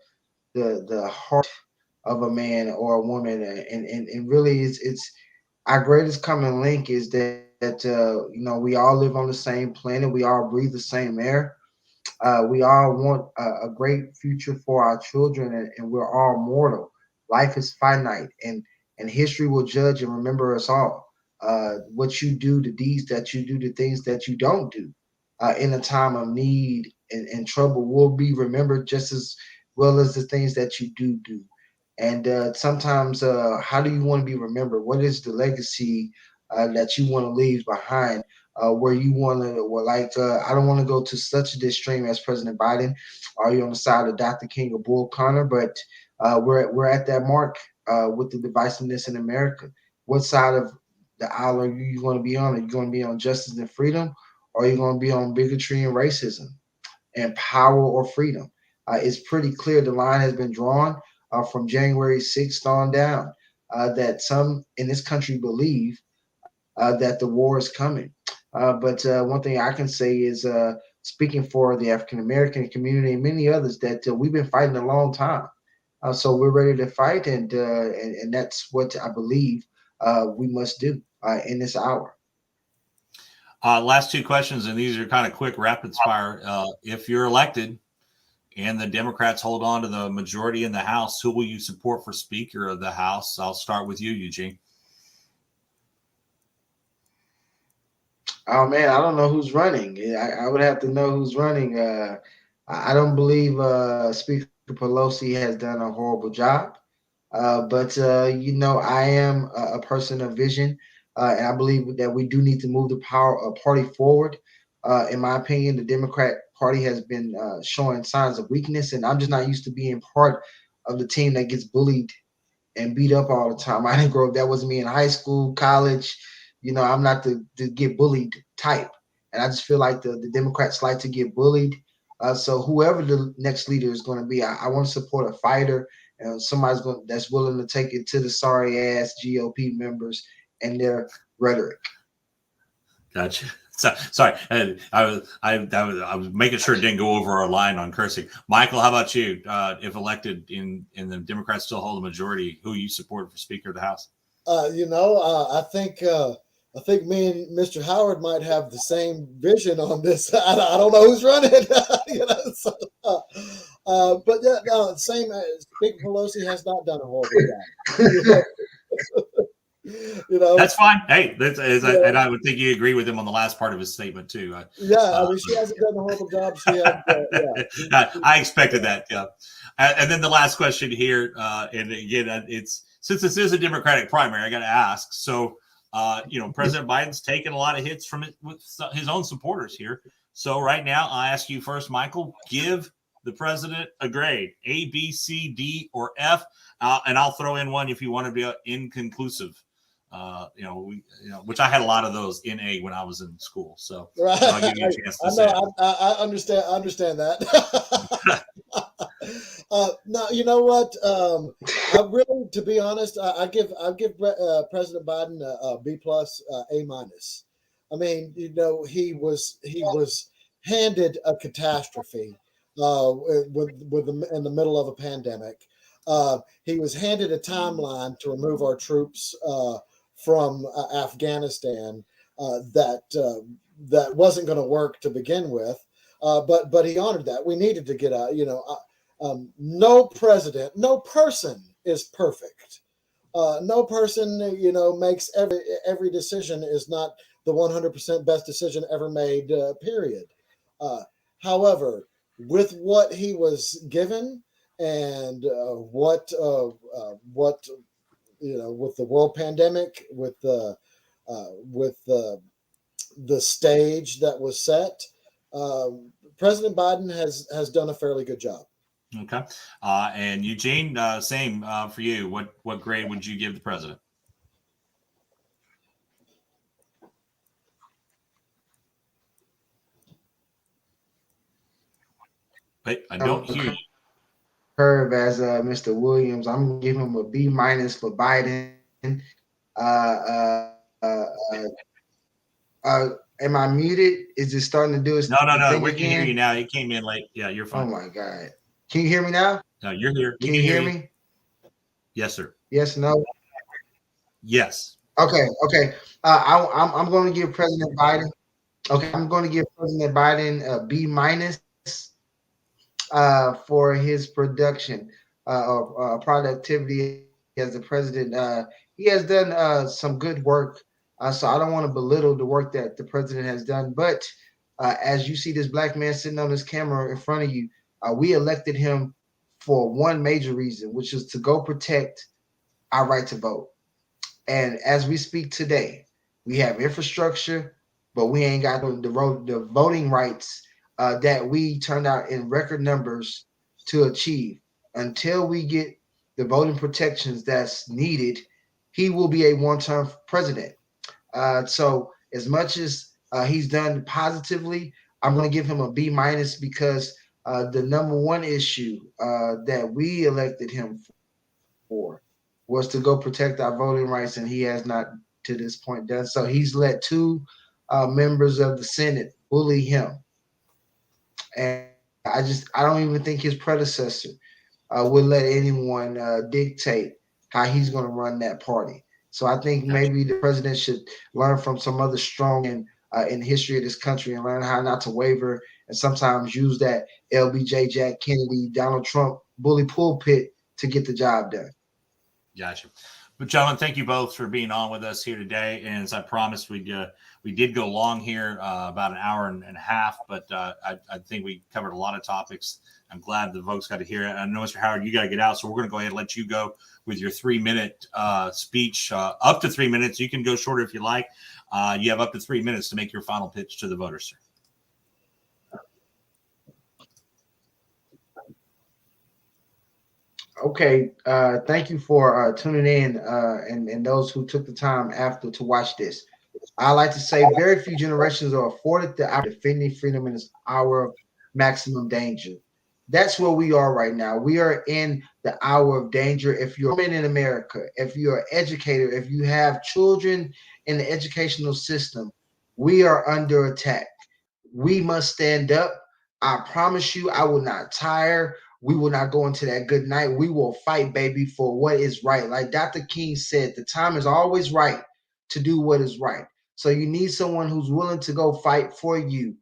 heart of a man or a woman, and really it's our greatest common link is that we all live on the same planet, we all breathe the same air, we all want a great future for our children, and we're all mortal. Life is finite, and history will judge and remember us all. What you do, the deeds that you do, the things that you don't do in a time of need and trouble will be remembered just as well as the things that you do. And sometimes, how do you want to be remembered? What is the legacy that you want to leave behind? Where you want to, I don't want to go to such a extreme as President Biden. Are you on the side of Dr. King or Bull Connor? But we're at that mark with the divisiveness in America. What side of the aisle are you going to be on? Are you going to be on justice and freedom, or are you going to be on bigotry and racism and power or freedom? It's pretty clear the line has been drawn from January 6th on down, that some in this country believe that the war is coming. But one thing I can say is, speaking for the African American community and many others, that we've been fighting a long time. So we're ready to fight, and that's what I believe we must do in this hour. Last two questions, and these are kind of quick, rapid fire. If you're elected and the Democrats hold on to the majority in the House, who will you support for Speaker of the House? I'll start with you, Eugene. Oh man, I don't know who's running. I would have to know who's running. I don't believe Speaker Pelosi has done a horrible job. But I am a person of vision, and I believe that we do need to move the party forward. In my opinion, the Democrat Party has been showing signs of weakness, and I'm just not used to being part of the team that gets bullied and beat up all the time. I didn't grow up. That was me in high school, college. I'm not the get bullied type, and I just feel like the Democrats like to get bullied. So whoever the next leader is going to be, I want to support a fighter and that's willing to take it to the sorry ass GOP members and their rhetoric. Gotcha. Sorry, I was making sure it didn't go over our line on cursing. Michael, how about you? If elected and the Democrats still hold a majority, who you support for Speaker of the House? I think me and Mr. Howard might have the same vision on this. I don't know who's running, but yeah, no, same. Speaker Pelosi has not done a horrible job. That's fine. Hey, and I would think you agree with him on the last part of his statement too. She hasn't done a horrible job. I expected that. Yeah. And then the last question here, and again, it's since this is a Democratic primary, I got to ask. So, President Biden's taken a lot of hits from his own supporters here. So right now, I ask you first, Michael, give the president a grade: A, B, C, D, or F, and I'll throw in one if you want to be inconclusive. Which I had a lot of those in A when I was in school. So right. I'll give you a chance to say. I understand that. Now, you know what? I really, to be honest, I give President Biden a B plus, A minus. I mean, he was handed a catastrophe in the middle of a pandemic. He was handed a timeline to remove our troops from Afghanistan that wasn't going to work to begin with, but he honored that. We needed to get out. No president, no person is perfect. No person, makes every decision is not the 100% best decision ever made. Period. However, with what he was given and what with the world pandemic, with the stage that was set, President Biden has done a fairly good job. Okay. And Eugene, same for you. What grade would you give the president? Wait, I don't hear you. Curve as Mr. Williams. I'm gonna give him a B minus for Biden. Am I muted? Is it starting to do its No. We again? can hear you now. It came in late. Yeah, you're fine. Oh my God. Can you hear me now? No, you're here. Can you hear me? Yes, sir. Yes, no. Yes. Okay. I'm going to give President Biden. Okay, I'm going to give President Biden a B minus for his production or productivity as the president. He has done some good work. So I don't want to belittle the work that the president has done. But as you see this black man sitting on this camera in front of you, we elected him for one major reason, which is to go protect our right to vote. And as we speak today, we have infrastructure, but we ain't got the voting rights that we turned out in record numbers to achieve. Until we get the voting protections that's needed, he will be a one-term president. So as much as he's done positively, I'm going to give him a B minus because the number one issue that we elected him for was to go protect our voting rights, and he has not to this point done so. He's let two members of the Senate bully him, and I don't even think his predecessor will let anyone dictate how he's going to run that party. So I think Gotcha. maybe the president should learn from some other strong in the history of this country and learn how not to waver and sometimes use that LBJ, Jack Kennedy, Donald Trump bully pulpit to get the job done. Gotcha. But gentlemen, thank you both for being on with us here today. And as I promised, we did go long here, about an hour and a half, but I think we covered a lot of topics. I'm glad the folks got to hear it. I know, Mr. Howard, you got to get out, so we're going to go ahead and let you go with your 3-minute speech, up to 3 minutes. You can go shorter if you like. You have up to 3 minutes to make your final pitch to the voters, sir. Okay, thank you for tuning in and those who took the time after to watch this. I like to say very few generations are afforded the opportunity of defending freedom in this hour of maximum danger. That's where we are right now. We are in the hour of danger. If you're a woman in America, if you're an educator, if you have children in the educational system, we are under attack. We must stand up. I promise you, I will not tire. We will not go into that good night. We will fight, baby, for what is right. Like Dr. King said, the time is always right to do what is right. So you need someone who's willing to go fight for you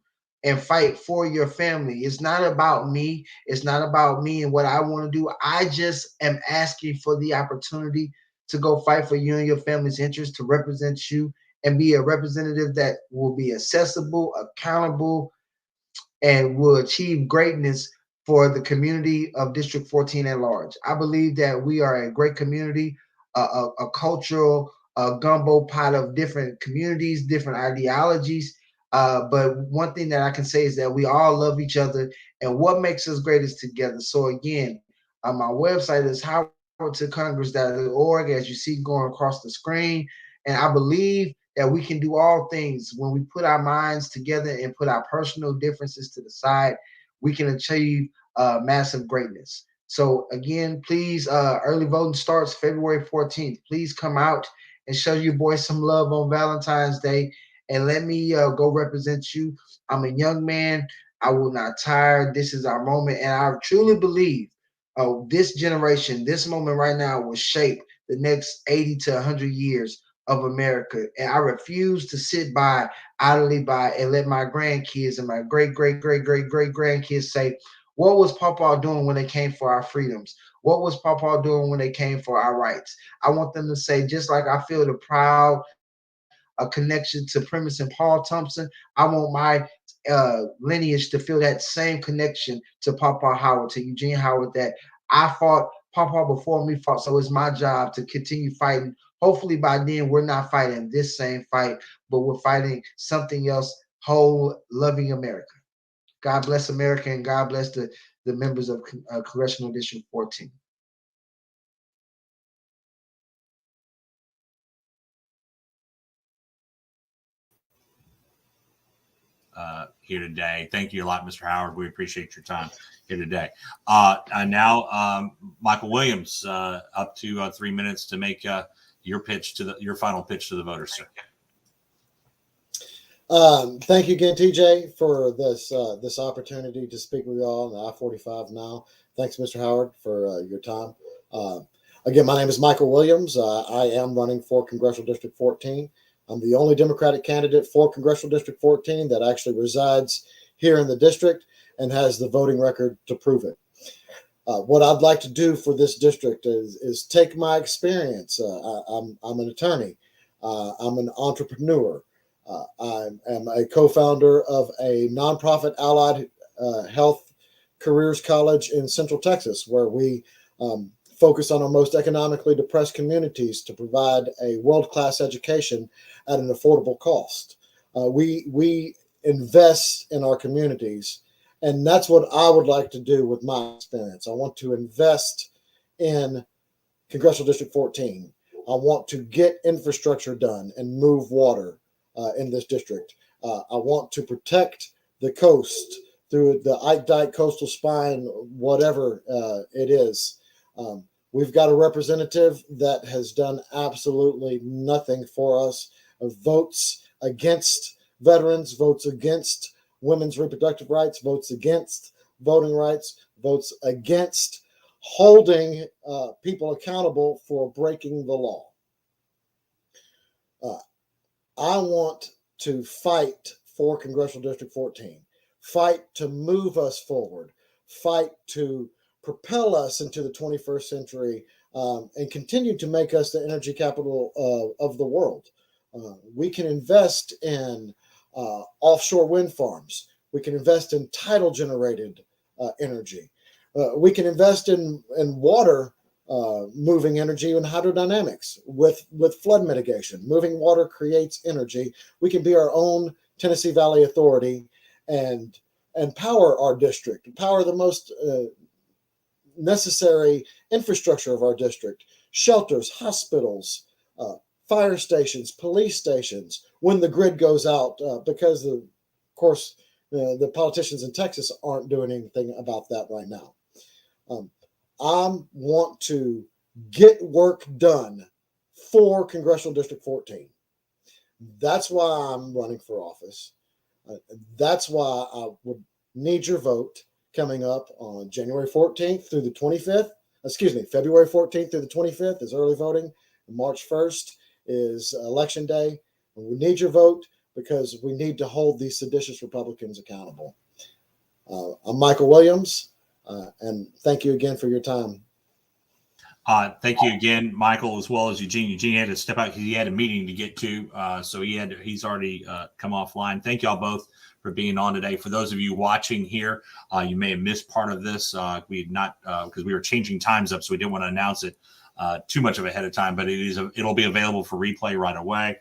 and fight for your family. It's not about me. It's not about me and what I want to do. I just am asking for the opportunity to go fight for you and your family's interest, to represent you and be a representative that will be accessible, accountable, and will achieve greatness for the community of District 14 at large. I believe that we are a great community, a cultural gumbo pot of different communities, different ideologies. But one thing that I can say is that we all love each other, and what makes us great is together. So again, my website is howardtocongress.org, as you see going across the screen. And I believe that we can do all things when we put our minds together and put our personal differences to the side. We can achieve massive greatness. So again, please, early voting starts February 14th. Please come out and show your boy some love on Valentine's Day, and let me go represent you. I'm a young man. I will not tire. This is our moment, and I truly believe this generation, this moment right now, will shape the next 80 to 100 years of America. And I refuse to sit by, idly by, and let my grandkids and my great, great, great, great, great grandkids say, what was Papa doing when they came for our freedoms? What was Papa doing when they came for our rights? I want them to say, just like I feel the proud connection to Primus and Paul Thompson, I want my lineage to feel that same connection to Papa Howard, to Eugene Howard, that I fought, Papa before me fought. So it's my job to continue fighting. Hopefully by then we're not fighting this same fight, but we're fighting something else, whole loving America. God bless America, and God bless the members of Congressional District 14. Here today. Thank you a lot, Mr. Howard. We appreciate your time here today. And now, Michael Williams, up to 3 minutes to make your final pitch to the voters, sir. Thank you again, TJ, for this opportunity to speak with you all on the I-45 now. Thanks, Mr. Howard, for your time. Again, my name is Michael Williams. I am running for Congressional District 14. I'm the only Democratic candidate for Congressional District 14 that actually resides here in the district and has the voting record to prove it. What I'd like to do for this district is take my experience. I'm an attorney. I'm an entrepreneur. I am a co-founder of a nonprofit allied health careers college in Central Texas, where we focus on our most economically depressed communities to provide a world-class education at an affordable cost. We invest in our communities, and that's what I would like to do with my experience. I want to invest in Congressional District 14. I want to get infrastructure done and move water in this district. I want to protect the coast through the Ike Dike Coastal Spine, whatever it is. We've got a representative that has done absolutely nothing for us. Votes against veterans, votes against women's reproductive rights, votes against voting rights, votes against holding people accountable for breaking the law. I want to fight for Congressional District 14, fight to move us forward, fight to propel us into the 21st century, and continue to make us the energy capital of the world. We can invest in offshore wind farms. We can invest in tidal generated energy. We can invest in water moving energy and hydrodynamics with flood mitigation. Moving water creates energy. We can be our own Tennessee Valley Authority and power our district, power the most necessary infrastructure of our district, shelters, hospitals, fire stations, police stations, when the grid goes out, because of course the politicians in Texas aren't doing anything about that right now. I want to get work done for Congressional District 14. That's why I'm running for office. That's why I would need your vote coming up on January 14th through the 25th. February 14th through the 25th is early voting. March 1st is election day. And we need your vote because we need to hold these seditious Republicans accountable. I'm Michael Williams, and thank you again for your time. Thank you again, Michael, as well as Eugene. Eugene had to step out because he had a meeting to get to, so he's already come offline. Thank you all both for being on today. For those of you watching here, you may have missed part of this. We had not, because we were changing times up, so we didn't want to announce it too much of ahead of time, but it'll be available for replay right away.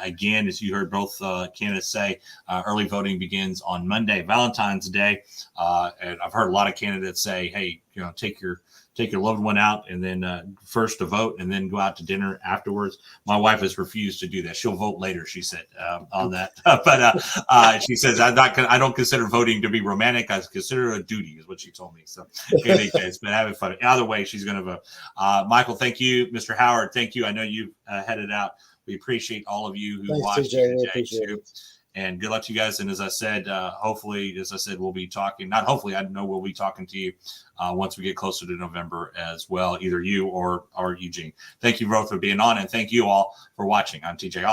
Again, as you heard both candidates say, early voting begins on Monday, Valentine's Day, and I've heard a lot of candidates say, hey, take your loved one out and then first to vote and then go out to dinner afterwards. My wife has refused to do that. She'll vote later, she said, on that. But she says, I don't consider voting to be romantic. I consider it a duty, is what she told me. So in any case, but having fun. Either way, she's going to vote. Michael, thank you. Mr. Howard, thank you. I know you've headed out. We appreciate all of you who watched today too. And good luck to you guys. And as I said, hopefully, we'll be talking. Not hopefully, I know we'll be talking to you once we get closer to November as well, either you or Eugene. Thank you both for being on, and thank you all for watching. I'm TJ All.